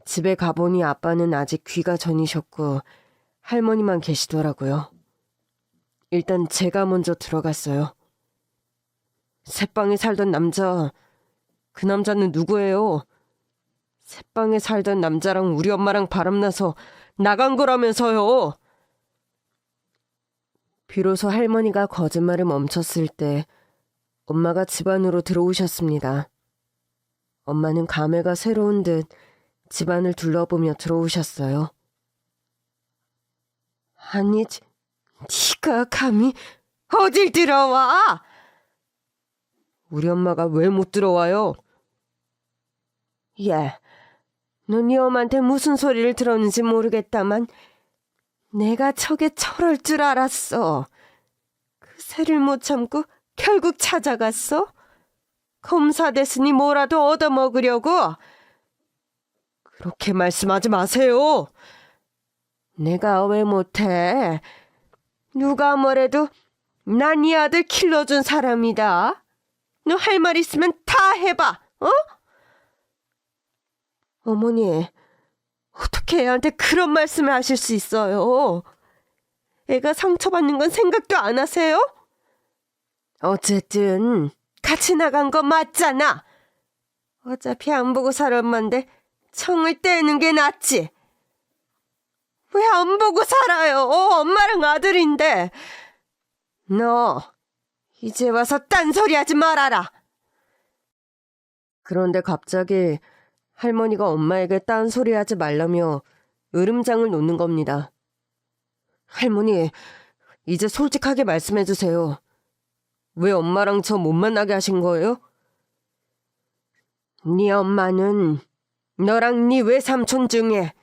집에 가보니 아빠는 아직 귀가 전이셨고 할머니만 계시더라고요. 일단 제가 먼저 들어갔어요. 새방에 살던 남자, 그 남자는 누구예요? 새방에 살던 남자랑 우리 엄마랑 바람나서 나간 거라면서요. 비로소 할머니가 거짓말을 멈췄을 때 엄마가 집 안으로 들어오셨습니다. 엄마는 감회가 새로운 듯 집안을 둘러보며 들어오셨어요. 아니, 네가 감히 어딜 들어와? 우리 엄마가 왜 못 들어와요? 예, 너 네 엄마한테 무슨 소리를 들었는지 모르겠다만 내가 척에 철할 줄 알았어. 그 새를 못 참고 결국 찾아갔어? 검사 됐으니 뭐라도 얻어먹으려고? 그렇게 말씀하지 마세요. 내가 왜 못해? 누가 뭐래도 난 이 아들 길러준 사람이다. 너 할 말 있으면 다 해봐, 어? 어머니, 어떻게 애한테 그런 말씀을 하실 수 있어요? 애가 상처받는 건 생각도 안 하세요? 어쨌든 같이 나간 거 맞잖아. 어차피 안 보고 살 엄마인데 청을 떼는 게 낫지. 왜 안 보고 살아요? 엄마랑 아들인데. 너 이제 와서 딴소리 하지 말아라. 그런데 갑자기 할머니가 엄마에게 딴소리 하지 말라며 으름장을 놓는 겁니다. 할머니, 이제 솔직하게 말씀해 주세요. 왜 엄마랑 저 못 만나게 하신 거예요? 네 엄마는 너랑 네 외삼촌 중에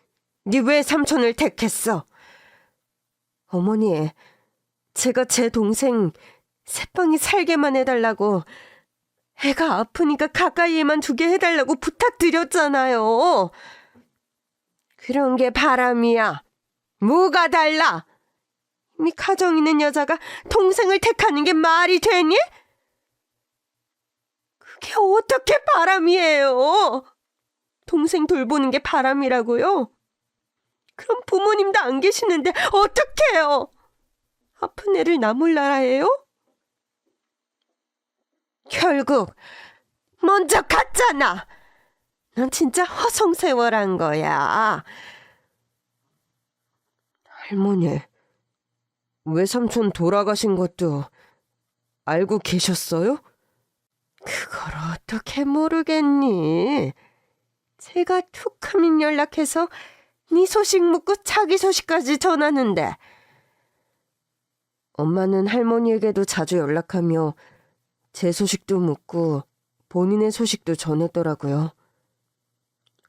네 외삼촌을 택했어. 어머니, 제가 제 동생 새빵이 살게만 해달라고, 애가 아프니까 가까이에만 두게 해달라고 부탁드렸잖아요. 그런 게 바람이야. 뭐가 달라? 이미 가정 있는 여자가 동생을 택하는 게 말이 되니? 그게 어떻게 바람이에요? 동생 돌보는 게 바람이라고요? 그럼 부모님도 안 계시는데 어떡해요? 아픈 애를 나 몰라라 해요? 결국 먼저 갔잖아. 넌 진짜 허송세월한 거야. 할머니, 외삼촌 돌아가신 것도 알고 계셨어요? 그걸 어떻게 모르겠니? 제가 툭하면 연락해서 네 소식 묻고 자기 소식까지 전하는데. 엄마는 할머니에게도 자주 연락하며 제 소식도 묻고 본인의 소식도 전했더라고요.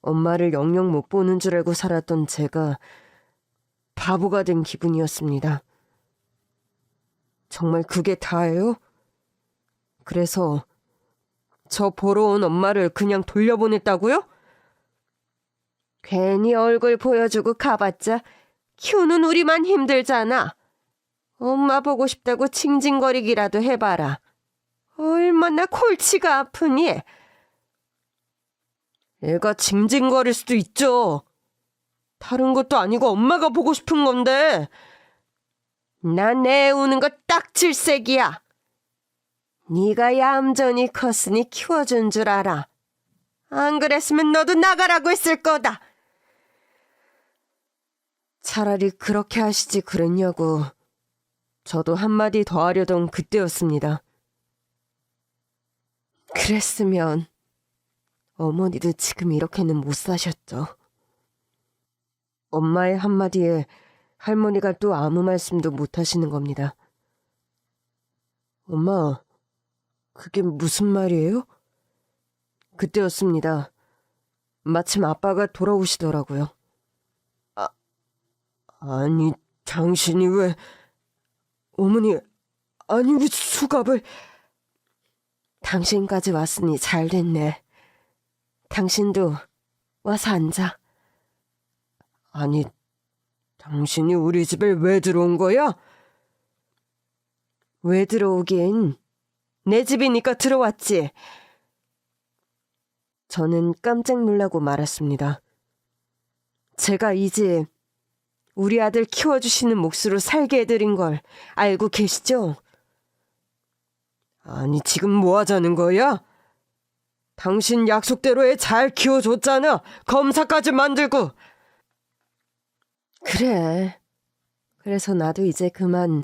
엄마를 영영 못 보는 줄 알고 살았던 제가 바보가 된 기분이었습니다. 정말 그게 다예요? 그래서 저 보러 온 엄마를 그냥 돌려보냈다고요? 괜히 얼굴 보여주고 가봤자 키우는 우리만 힘들잖아. 엄마 보고 싶다고 징징거리기라도 해봐라. 얼마나 골치가 아프니? 애가 징징거릴 수도 있죠. 다른 것도 아니고 엄마가 보고 싶은 건데. 난 애 우는 거 딱 질색이야. 네가 얌전히 컸으니 키워준 줄 알아. 안 그랬으면 너도 나가라고 했을 거다. 차라리 그렇게 하시지 그랬냐고 저도 한마디 더 하려던 그때였습니다. 그랬으면 어머니도 지금 이렇게는 못 사셨죠. 엄마의 한마디에 할머니가 또 아무 말씀도 못 하시는 겁니다. 엄마, 그게 무슨 말이에요? 그때였습니다. 마침 아빠가 돌아오시더라고요. 아니, 당신이 왜... 어머니, 아니 왜 수갑을... 당신까지 왔으니 잘 됐네. 당신도 와서 앉아. 아니, 당신이 우리 집에 왜 들어온 거야? 왜 들어오긴? 내 집이니까 들어왔지. 저는 깜짝 놀라고 말았습니다. 제가 이 집, 우리 아들 키워주시는 몫으로 살게 해드린 걸 알고 계시죠? 아니, 지금 뭐 하자는 거야? 당신 약속대로 애 잘 키워줬잖아. 검사까지 만들고. 그래. 그래서 나도 이제 그만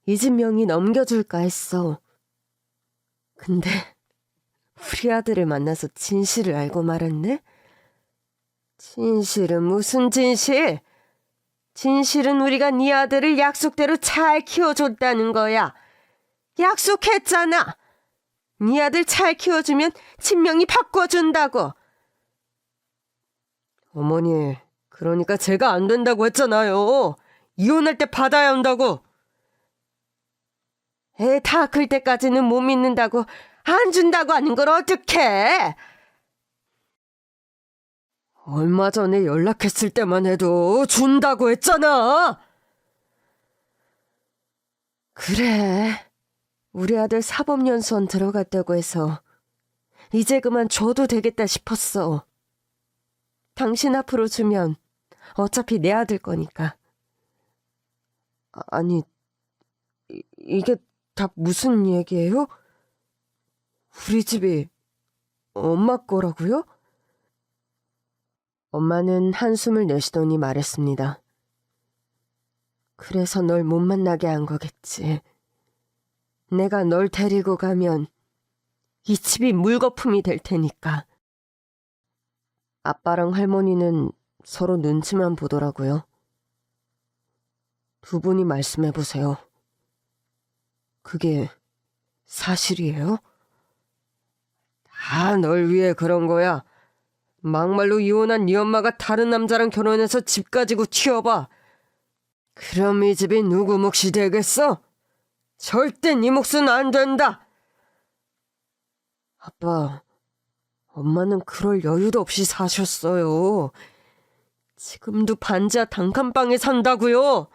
이 집 명의 넘겨줄까 했어. 근데 우리 아들을 만나서 진실을 알고 말았네? 진실은 무슨 진실? 진실은 우리가 네 아들을 약속대로 잘 키워줬다는 거야. 약속했잖아. 네 아들 잘 키워주면 친명이 바꿔준다고. 어머니, 그러니까 제가 안 된다고 했잖아요. 이혼할 때 받아야 한다고. 애 다 클 때까지는 못 믿는다고 안 준다고 하는 걸 어떡해. 얼마 전에 연락했을 때만 해도 준다고 했잖아. 그래. 우리 아들 사법연수원 들어갔다고 해서 이제 그만 줘도 되겠다 싶었어. 당신 앞으로 주면 어차피 내 아들 거니까. 아니, 이게 다 무슨 얘기예요? 우리 집이 엄마 거라고요? 엄마는 한숨을 내쉬더니 말했습니다. 그래서 널 못 만나게 한 거겠지. 내가 널 데리고 가면 이 집이 물거품이 될 테니까. 아빠랑 할머니는 서로 눈치만 보더라고요. 두 분이 말씀해보세요. 그게 사실이에요? 다 널 위해 그런 거야. 막말로 이혼한 네 엄마가 다른 남자랑 결혼해서 집 가지고 튀어봐. 그럼 이 집이 누구 몫이 되겠어? 절대 네 몫은 안 된다. 아빠, 엄마는 그럴 여유도 없이 사셨어요. 지금도 반지하 단칸방에 산다고요.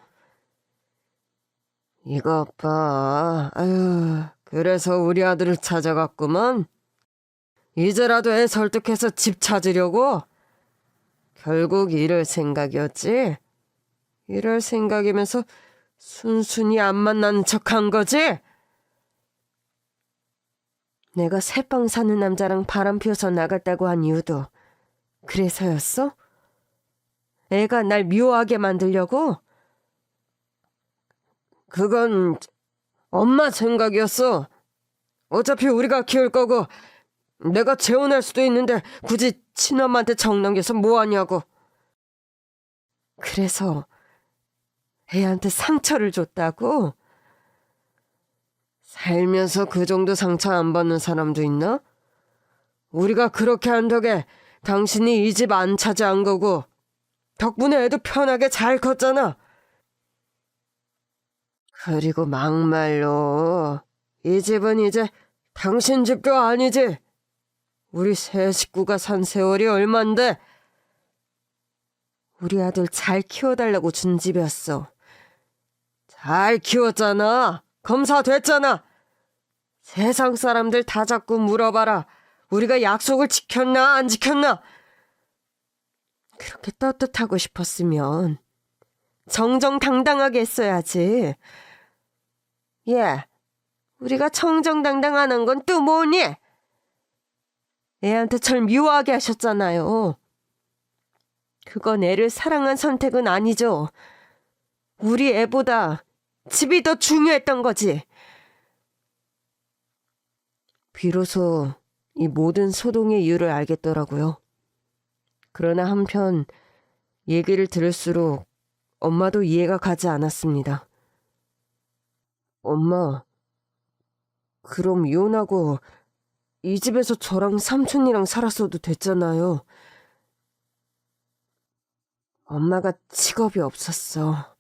이거 아빠, 아유, 그래서 우리 아들을 찾아갔구만. 이제라도 애 설득해서 집 찾으려고? 결국 이럴 생각이었지? 이럴 생각이면서 순순히 안 만나는 척한 거지? 내가 새빵 사는 남자랑 바람 피워서 나갔다고 한 이유도 그래서였어? 애가 날 미워하게 만들려고? 그건 엄마 생각이었어. 어차피 우리가 키울 거고 내가 재혼할 수도 있는데 굳이 친엄마한테 정 넘겨서 뭐하냐고. 그래서 애한테 상처를 줬다고? 살면서 그 정도 상처 안 받는 사람도 있나? 우리가 그렇게 한 덕에 당신이 이 집 안 차지한 거고 덕분에 애도 편하게 잘 컸잖아. 그리고 막말로 이 집은 이제 당신 집도 아니지. 우리 세 식구가 산 세월이 얼만데. 우리 아들 잘 키워달라고 준 집이었어. 잘 키웠잖아. 검사 됐잖아. 세상 사람들 다 자꾸 물어봐라. 우리가 약속을 지켰나 안 지켰나. 그렇게 떳떳하고 싶었으면 정정당당하게 했어야지. 예, 우리가 정정당당 안 한 건 또 뭐니? 애한테 절 미워하게 하셨잖아요. 그건 애를 사랑한 선택은 아니죠. 우리 애보다 집이 더 중요했던 거지. 비로소 이 모든 소동의 이유를 알겠더라고요. 그러나 한편 얘기를 들을수록 엄마도 이해가 가지 않았습니다. 엄마, 그럼 이혼하고 이 집에서 저랑 삼촌이랑 살았어도 됐잖아요. 엄마가 직업이 없었어.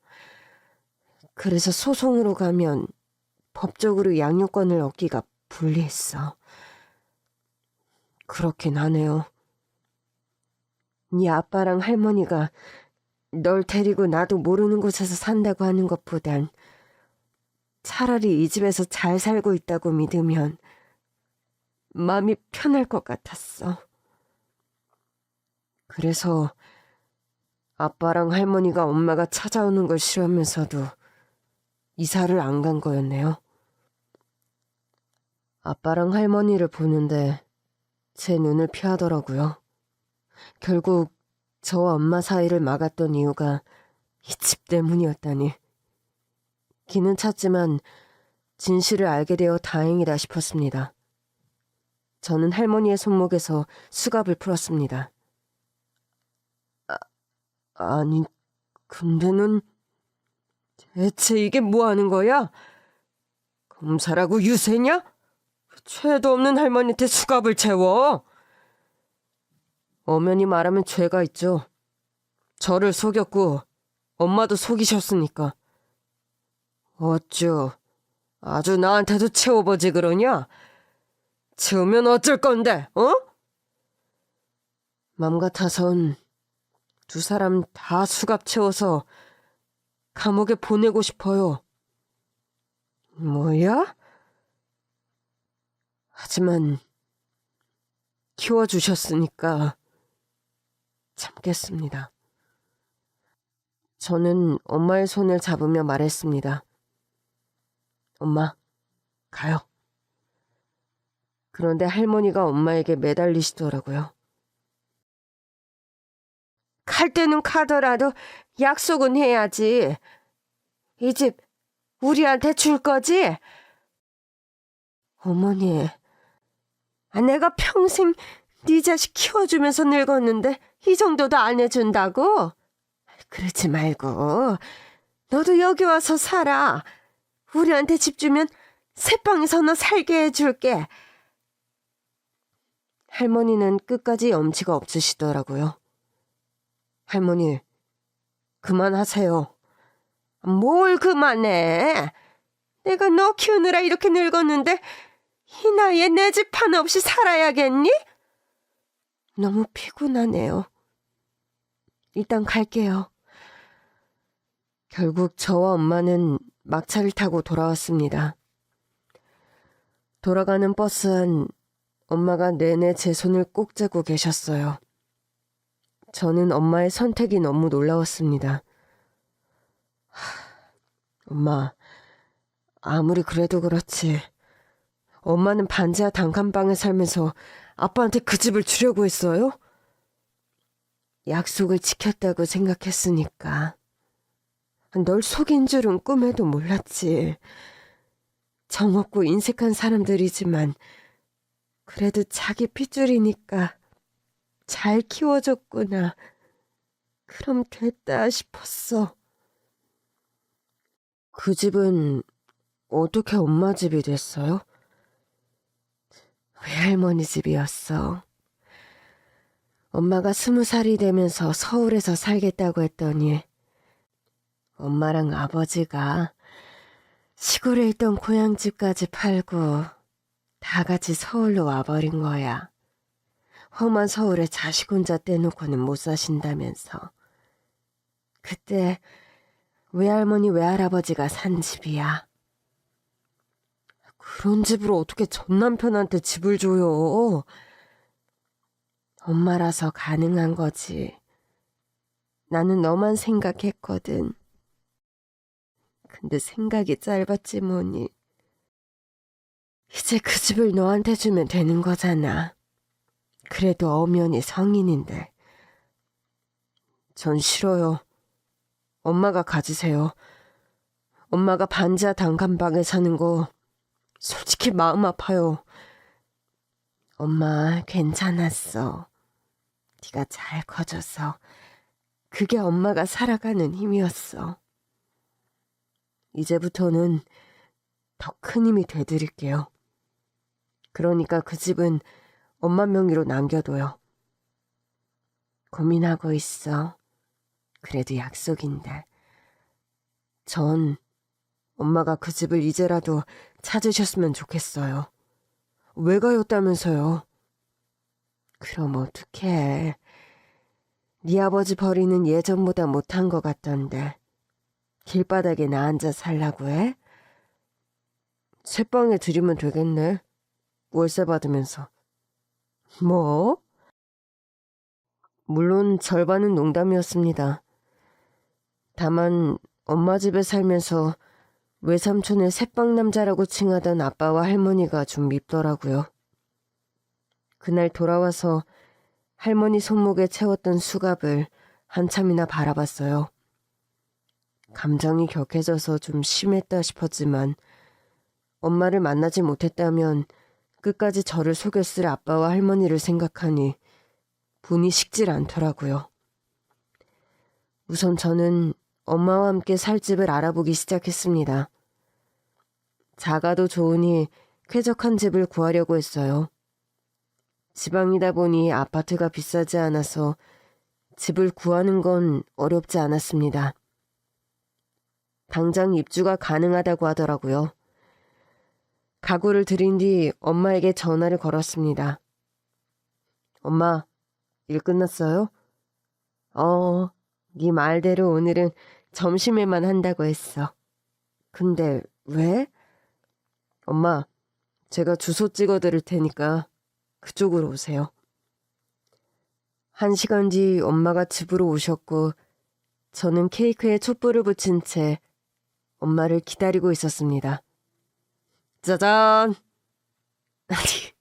그래서 소송으로 가면 법적으로 양육권을 얻기가 불리했어. 그렇긴 하네요. 네 아빠랑 할머니가 널 데리고 나도 모르는 곳에서 산다고 하는 것보단 차라리 이 집에서 잘 살고 있다고 믿으면 마음이 편할 것 같았어. 그래서 아빠랑 할머니가 엄마가 찾아오는 걸 싫어하면서도 이사를 안 간 거였네요. 아빠랑 할머니를 보는데 제 눈을 피하더라고요. 결국 저와 엄마 사이를 막았던 이유가 이 집 때문이었다니. 기는 찼지만 진실을 알게 되어 다행이다 싶었습니다. 저는 할머니의 손목에서 수갑을 풀었습니다. 아니, 근데는 대체 이게 뭐 하는 거야? 검사라고 유세냐? 죄도 없는 할머니한테 수갑을 채워. 엄연히 말하면 죄가 있죠. 저를 속였고 엄마도 속이셨으니까. 어쭈, 아주 나한테도 채워보지 그러냐? 채우면 어쩔 건데, 어? 맘 같아선 두 사람 다 수갑 채워서 감옥에 보내고 싶어요. 뭐야? 하지만 키워주셨으니까 참겠습니다. 저는 엄마의 손을 잡으며 말했습니다. 엄마, 가요. 그런데 할머니가 엄마에게 매달리시더라고요. 갈 때는 가더라도 약속은 해야지. 이 집 우리한테 줄 거지? 어머니, 내가 평생 네 자식 키워주면서 늙었는데 이 정도도 안 해준다고? 그러지 말고 너도 여기 와서 살아. 우리한테 집 주면 새방에서 너 살게 해줄게. 할머니는 끝까지 염치가 없으시더라고요. 할머니, 그만하세요. 뭘 그만해? 내가 너 키우느라 이렇게 늙었는데 이 나이에 내 집 하나 없이 살아야겠니? 너무 피곤하네요. 일단 갈게요. 결국 저와 엄마는 막차를 타고 돌아왔습니다. 돌아가는 버스 안 엄마가 내내 제 손을 꼭 잡고 계셨어요. 저는 엄마의 선택이 너무 놀라웠습니다. 엄마, 아무리 그래도 그렇지. 엄마는 반지하 단칸방에 살면서 아빠한테 그 집을 주려고 했어요? 약속을 지켰다고 생각했으니까. 널 속인 줄은 꿈에도 몰랐지. 정없고 인색한 사람들이지만 그래도 자기 핏줄이니까 잘 키워줬구나. 그럼 됐다 싶었어. 그 집은 어떻게 엄마 집이 됐어요? 외할머니 집이었어. 엄마가 20살이 되면서 서울에서 살겠다고 했더니 엄마랑 아버지가 시골에 있던 고향집까지 팔고 다 같이 서울로 와버린 거야. 험한 서울에 자식 혼자 떼놓고는 못 사신다면서. 그때 외할머니 외할아버지가 산 집이야. 그런 집을 어떻게 전 남편한테 집을 줘요? 엄마라서 가능한 거지. 나는 너만 생각했거든. 근데 생각이 짧았지 뭐니. 이제 그 집을 너한테 주면 되는 거잖아. 그래도 엄연히 성인인데. 전 싫어요. 엄마가 가지세요. 엄마가 반지하 단칸방에 사는 거 솔직히 마음 아파요. 엄마 괜찮았어. 네가 잘 커져서 그게 엄마가 살아가는 힘이었어. 이제부터는 더 큰 힘이 돼드릴게요. 그러니까 그 집은 엄마 명의로 남겨둬요. 고민하고 있어. 그래도 약속인데. 전 엄마가 그 집을 이제라도 찾으셨으면 좋겠어요. 외가였다면서요. 그럼 어떡해. 네 아버지 벌이는 예전보다 못한 것 같던데 길바닥에 나 앉아 살라고 해? 새방에 들이면 되겠네. 월세 받으면서. 뭐? 물론 절반은 농담이었습니다. 다만 엄마 집에 살면서 외삼촌을 새빵남자라고 칭하던 아빠와 할머니가 좀 밉더라고요. 그날 돌아와서 할머니 손목에 채웠던 수갑을 한참이나 바라봤어요. 감정이 격해져서 좀 심했다 싶었지만 엄마를 만나지 못했다면 끝까지 저를 속였을 아빠와 할머니를 생각하니 분이 식질 않더라고요. 우선 저는 엄마와 함께 살 집을 알아보기 시작했습니다. 작아도 좋으니 쾌적한 집을 구하려고 했어요. 지방이다 보니 아파트가 비싸지 않아서 집을 구하는 건 어렵지 않았습니다. 당장 입주가 가능하다고 하더라고요. 가구를 들인 뒤 엄마에게 전화를 걸었습니다. 엄마, 일 끝났어요? 네 말대로 오늘은 점심에만 한다고 했어. 근데 왜? 엄마, 제가 주소 찍어드릴 테니까 그쪽으로 오세요. 1시간 뒤 엄마가 집으로 오셨고 저는 케이크에 촛불을 붙인 채 엄마를 기다리고 있었습니다. 짜잔! 아니,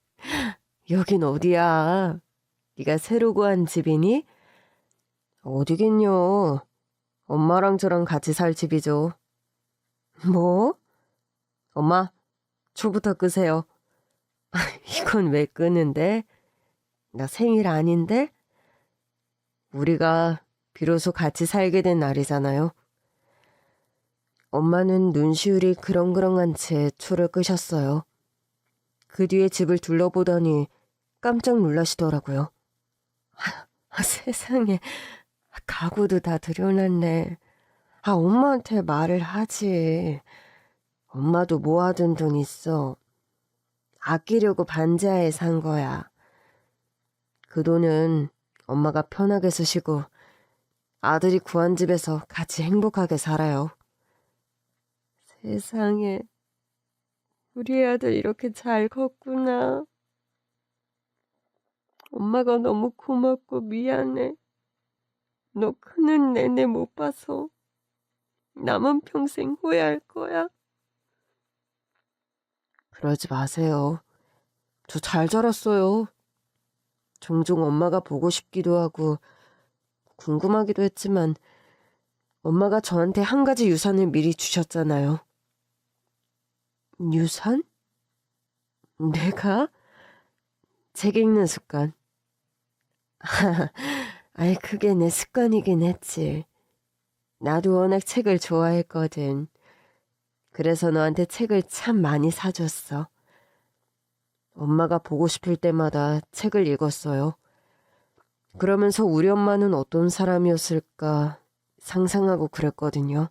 여긴 어디야? 네가 새로 구한 집이니? 어디겠뇨. 엄마랑 저랑 같이 살 집이죠. 뭐? 엄마, 초부터 끄세요. 이건 왜 끄는데? 나 생일 아닌데? 우리가 비로소 같이 살게 된 날이잖아요. 엄마는 눈시울이 그렁그렁한 채 초를 끄셨어요. 그 뒤에 집을 둘러보더니 깜짝 놀라시더라고요. 세상에, 가구도 다 들여놨네. 엄마한테 말을 하지. 엄마도 모아둔 돈 있어. 아끼려고 반지하에 산 거야. 그 돈은 엄마가 편하게 쓰시고 아들이 구한 집에서 같이 행복하게 살아요. 세상에, 우리 아들 이렇게 잘 컸구나. 엄마가 너무 고맙고 미안해. 너 크는 내내 못 봐서 남은 평생 후회할 거야. 그러지 마세요. 저 잘 자랐어요. 종종 엄마가 보고 싶기도 하고 궁금하기도 했지만 엄마가 저한테 한 가지 유산을 미리 주셨잖아요. 유산? 내가? 책 읽는 습관. 아이, 그게 내 습관이긴 했지. 나도 워낙 책을 좋아했거든. 그래서 너한테 책을 참 많이 사줬어. 엄마가 보고 싶을 때마다 책을 읽었어요. 그러면서 우리 엄마는 어떤 사람이었을까 상상하고 그랬거든요.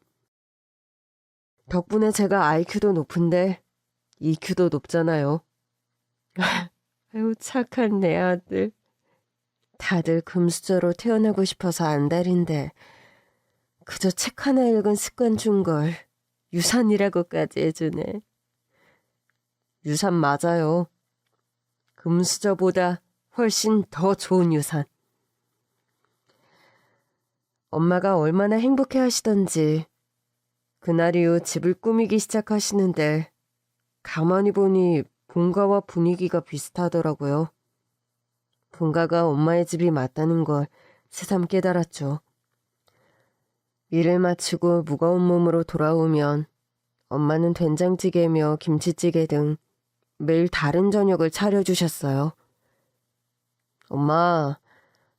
덕분에 제가 IQ도 높은데 EQ도 높잖아요. 아유, 착한 내 아들. 다들 금수저로 태어나고 싶어서 안달인데 그저 책 하나 읽은 습관 준 걸 유산이라고까지 해주네. 유산 맞아요. 금수저보다 훨씬 더 좋은 유산. 엄마가 얼마나 행복해 하시던지 그날 이후 집을 꾸미기 시작하시는데 가만히 보니 본가와 분위기가 비슷하더라고요. 본가가 엄마의 집이 맞다는 걸 새삼 깨달았죠. 일을 마치고 무거운 몸으로 돌아오면 엄마는 된장찌개며 김치찌개 등 매일 다른 저녁을 차려주셨어요. 엄마,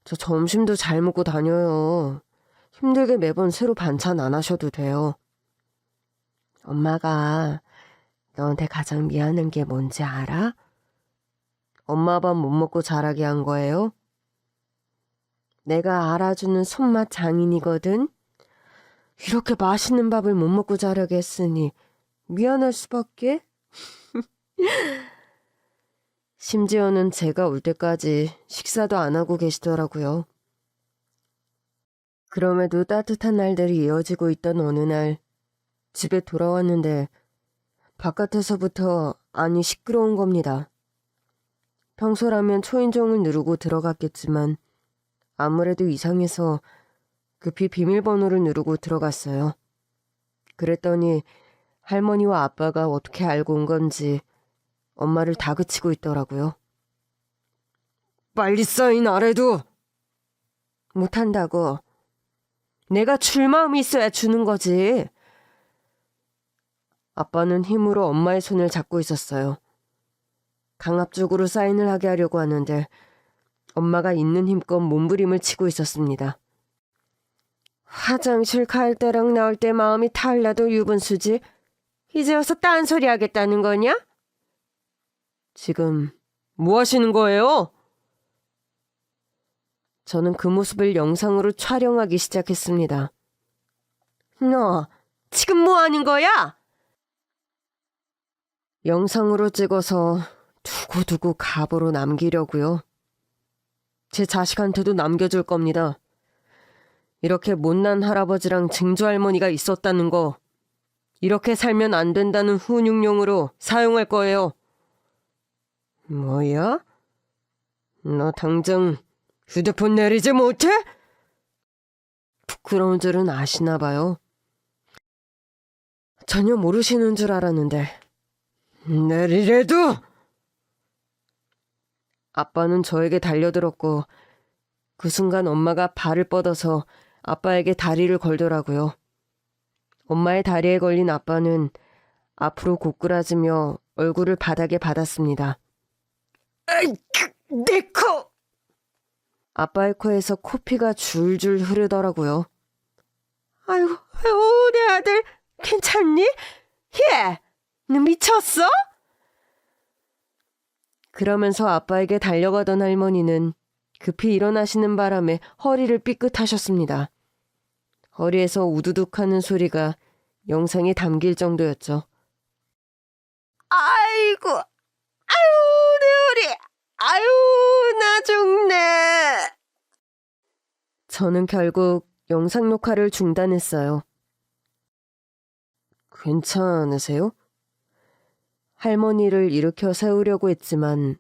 저 점심도 잘 먹고 다녀요. 힘들게 매번 새로 반찬 안 하셔도 돼요. 엄마가 너한테 가장 미안한 게 뭔지 알아? 엄마 밥 못 먹고 자라게 한 거예요? 내가 알아주는 손맛 장인이거든? 이렇게 맛있는 밥을 못 먹고 자라게 했으니 미안할 수밖에? 심지어는 제가 올 때까지 식사도 안 하고 계시더라고요. 그럼에도 따뜻한 날들이 이어지고 있던 어느 날 집에 돌아왔는데 바깥에서부터 안이 시끄러운 겁니다. 평소라면 초인종을 누르고 들어갔겠지만 아무래도 이상해서 급히 비밀번호를 누르고 들어갔어요. 그랬더니 할머니와 아빠가 어떻게 알고 온 건지 엄마를 다그치고 있더라고요. 빨리 사인 안 해도 못한다고. 내가 줄 마음이 있어야 주는 거지. 아빠는 힘으로 엄마의 손을 잡고 있었어요. 강압적으로 사인을 하게 하려고 하는데 엄마가 있는 힘껏 몸부림을 치고 있었습니다. 화장실 갈 때랑 나올 때 마음이 달라도 유분수지. 이제 와서 딴소리 하겠다는 거냐? 지금 뭐 하시는 거예요? 저는 그 모습을 영상으로 촬영하기 시작했습니다. 너 지금 뭐 하는 거야? 영상으로 찍어서 두고두고 갑으로 남기려고요. 제 자식한테도 남겨줄 겁니다. 이렇게 못난 할아버지랑 증조 할머니가 있었다는 거, 이렇게 살면 안 된다는 훈육용으로 사용할 거예요. 뭐야? 너 당장 휴대폰 내리지 못해? 부끄러운 줄은 아시나 봐요. 전혀 모르시는 줄 알았는데. 내리래도! 아빠는 저에게 달려들었고 그 순간 엄마가 발을 뻗어서 아빠에게 다리를 걸더라고요. 엄마의 다리에 걸린 아빠는 앞으로 고꾸라지며 얼굴을 바닥에 받았습니다. 아이, 내 코! 아빠의 코에서 코피가 줄줄 흐르더라고요. 아유, 내 아들 괜찮니? 예, 너 미쳤어? 그러면서 아빠에게 달려가던 할머니는 급히 일어나시는 바람에 허리를 삐끗하셨습니다. 허리에서 우두둑하는 소리가 영상에 담길 정도였죠. 아이고, 아유, 내 허리, 아유, 나 죽네. 저는 결국 영상 녹화를 중단했어요. 괜찮으세요? 할머니를 일으켜 세우려고 했지만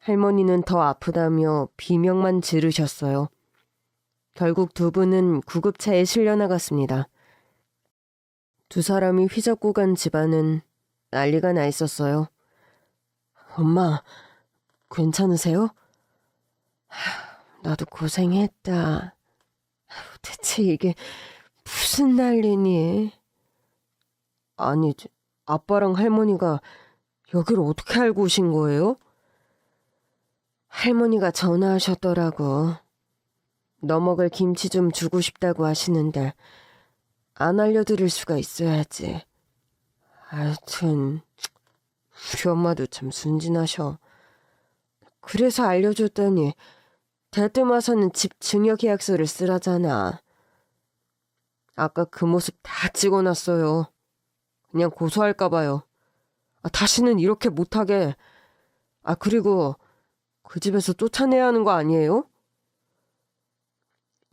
할머니는 더 아프다며 비명만 지르셨어요. 결국 두 분은 구급차에 실려나갔습니다. 두 사람이 휘젓고 간 집안은 난리가 나 있었어요. 엄마, 괜찮으세요? 나도 고생했다. 대체 이게 무슨 난리니? 아니, 아빠랑 할머니가 여기를 어떻게 알고 오신 거예요? 할머니가 전화하셨더라고. 너 먹을 김치 좀 주고 싶다고 하시는데 안 알려드릴 수가 있어야지. 하여튼 우리 엄마도 참 순진하셔. 그래서 알려줬더니 대뜸 와서는 집 증여계약서를 쓰라잖아. 아까 그 모습 다 찍어놨어요. 그냥 고소할까 봐요. 다시는 이렇게 못하게. 그리고 그 집에서 쫓아내야 하는 거 아니에요?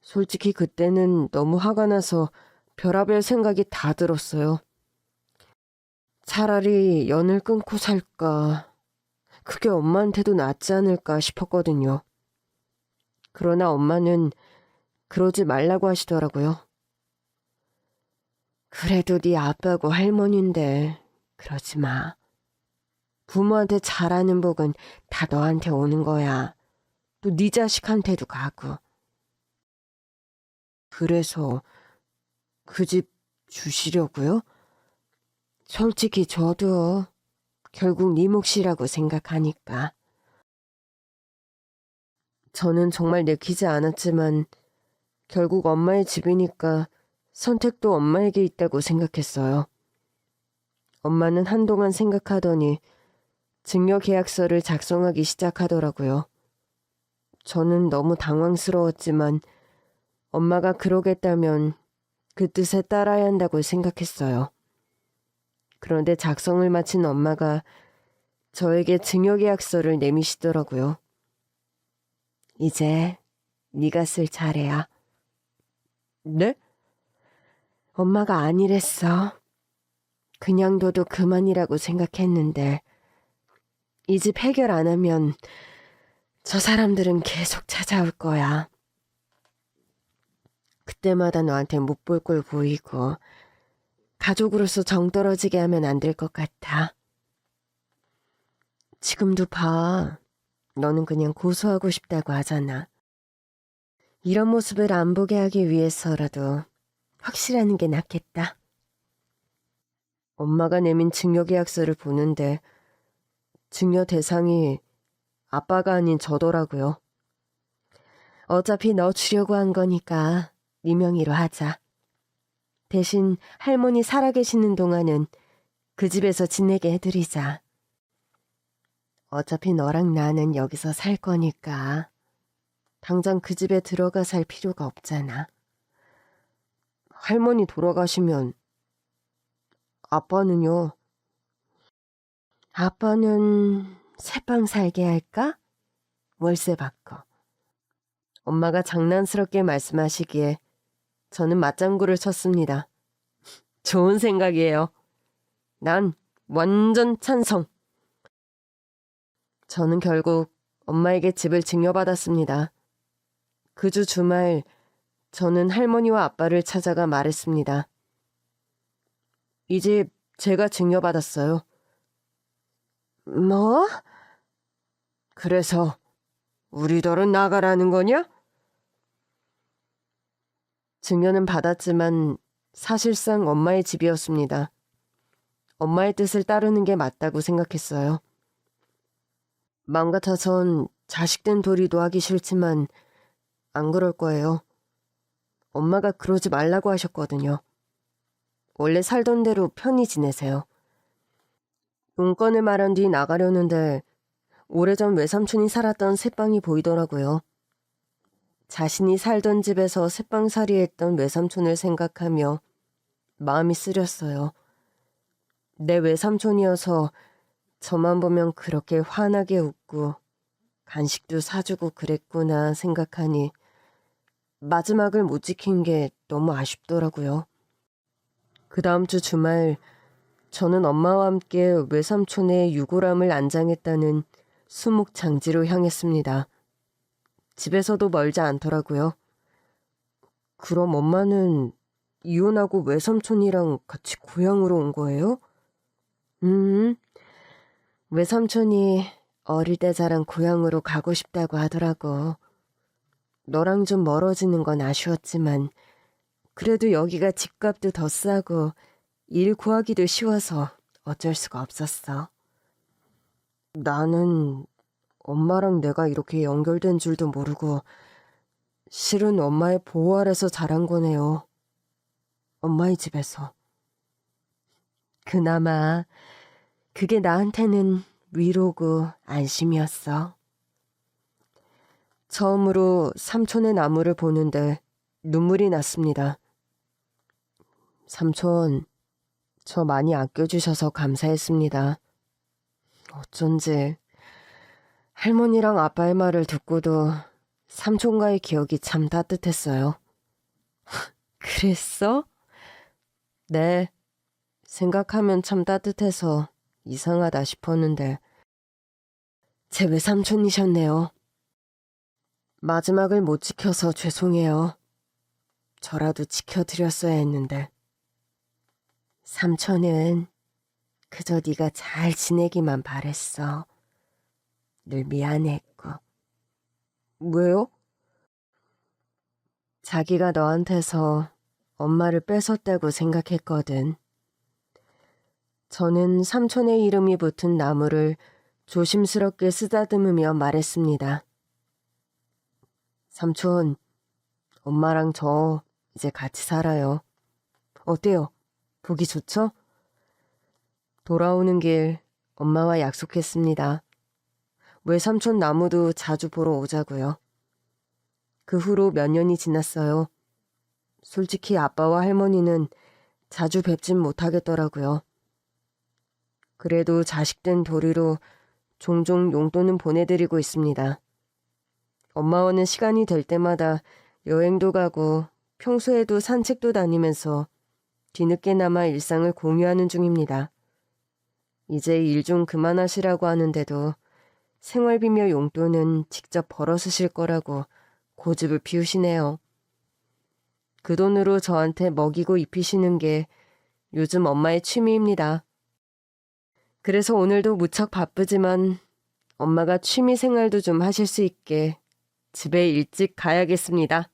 솔직히 그때는 너무 화가 나서 별의별 생각이 다 들었어요. 차라리 연을 끊고 살까. 그게 엄마한테도 낫지 않을까 싶었거든요. 그러나 엄마는 그러지 말라고 하시더라고요. 그래도 네 아빠고 할머니인데 그러지 마. 부모한테 잘하는 복은 다 너한테 오는 거야. 또 네 자식한테도 가고. 그래서 그 집 주시려고요? 솔직히 저도 결국 네 몫이라고 생각하니까. 저는 정말 내키지 않았지만 결국 엄마의 집이니까 선택도 엄마에게 있다고 생각했어요. 엄마는 한동안 생각하더니 증여계약서를 작성하기 시작하더라고요. 저는 너무 당황스러웠지만 엄마가 그러겠다면 그 뜻에 따라야 한다고 생각했어요. 그런데 작성을 마친 엄마가 저에게 증여계약서를 내미시더라고요. 이제 네가 쓸 차례야. 네? 엄마가 아니랬어. 그냥 둬도 그만이라고 생각했는데 이 집 해결 안 하면 저 사람들은 계속 찾아올 거야. 그때마다 너한테 못 볼 걸 보이고 가족으로서 정 떨어지게 하면 안 될 것 같아. 지금도 봐. 너는 그냥 고소하고 싶다고 하잖아. 이런 모습을 안 보게 하기 위해서라도 확실하는 게 낫겠다. 엄마가 내민 증여계약서를 보는데 증여 대상이 아빠가 아닌 저더라고요. 어차피 너 주려고 한 거니까 네 명의로 하자. 대신 할머니 살아계시는 동안은 그 집에서 지내게 해드리자. 어차피 너랑 나는 여기서 살 거니까 당장 그 집에 들어가 살 필요가 없잖아. 할머니 돌아가시면 아빠는요? 아빠는 새빵 살게 할까? 월세 받고. 엄마가 장난스럽게 말씀하시기에 저는 맞장구를 쳤습니다. 좋은 생각이에요. 난 완전 찬성. 저는 결국 엄마에게 집을 증여받았습니다. 그 주 주말 저는 할머니와 아빠를 찾아가 말했습니다. 이 집 제가 증여받았어요. 뭐? 그래서 우리더러 나가라는 거냐? 증여는 받았지만 사실상 엄마의 집이었습니다. 엄마의 뜻을 따르는 게 맞다고 생각했어요. 마음 같아선 자식된 도리도 하기 싫지만 안 그럴 거예요. 엄마가 그러지 말라고 하셨거든요. 원래 살던 대로 편히 지내세요. 용건을 말한 뒤 나가려는데 오래전 외삼촌이 살았던 새빵이 보이더라고요. 자신이 살던 집에서 새빵살이 했던 외삼촌을 생각하며 마음이 쓰렸어요. 내 외삼촌이어서 저만 보면 그렇게 환하게 웃고 간식도 사주고 그랬구나 생각하니 마지막을 못 지킨 게 너무 아쉽더라고요. 그 다음 주 주말 저는 엄마와 함께 외삼촌의 유골함을 안장했다는 수묵장지로 향했습니다. 집에서도 멀지 않더라고요. 그럼 엄마는 이혼하고 외삼촌이랑 같이 고향으로 온 거예요? 외삼촌이 어릴 때 자란 고향으로 가고 싶다고 하더라고. 너랑 좀 멀어지는 건 아쉬웠지만 그래도 여기가 집값도 더 싸고 일 구하기도 쉬워서 어쩔 수가 없었어. 나는 엄마랑 내가 이렇게 연결된 줄도 모르고 실은 엄마의 보호 아래서 자란 거네요. 엄마의 집에서. 그나마 그게 나한테는 위로고 안심이었어. 처음으로 삼촌의 나무를 보는데 눈물이 났습니다. 삼촌, 저 많이 아껴주셔서 감사했습니다. 어쩐지 할머니랑 아빠의 말을 듣고도 삼촌과의 기억이 참 따뜻했어요. 그랬어? 네, 생각하면 참 따뜻해서 이상하다 싶었는데 제 외삼촌이셨네요. 마지막을 못 지켜서 죄송해요. 저라도 지켜드렸어야 했는데. 삼촌은 그저 네가 잘 지내기만 바랬어. 늘 미안했고. 왜요? 자기가 너한테서 엄마를 뺏었다고 생각했거든. 저는 삼촌의 이름이 붙은 나무를 조심스럽게 쓰다듬으며 말했습니다. 삼촌, 엄마랑 저 이제 같이 살아요. 어때요? 보기 좋죠? 돌아오는 길 엄마와 약속했습니다. 외삼촌 나무도 자주 보러 오자고요. 그 후로 몇 년이 지났어요. 솔직히 아빠와 할머니는 자주 뵙진 못하겠더라고요. 그래도 자식된 도리로 종종 용돈은 보내드리고 있습니다. 엄마와는 시간이 될 때마다 여행도 가고 평소에도 산책도 다니면서 뒤늦게나마 일상을 공유하는 중입니다. 이제 일 좀 그만하시라고 하는데도 생활비며 용돈은 직접 벌어 쓰실 거라고 고집을 피우시네요. 그 돈으로 저한테 먹이고 입히시는 게 요즘 엄마의 취미입니다. 그래서 오늘도 무척 바쁘지만 엄마가 취미 생활도 좀 하실 수 있게 집에 일찍 가야겠습니다.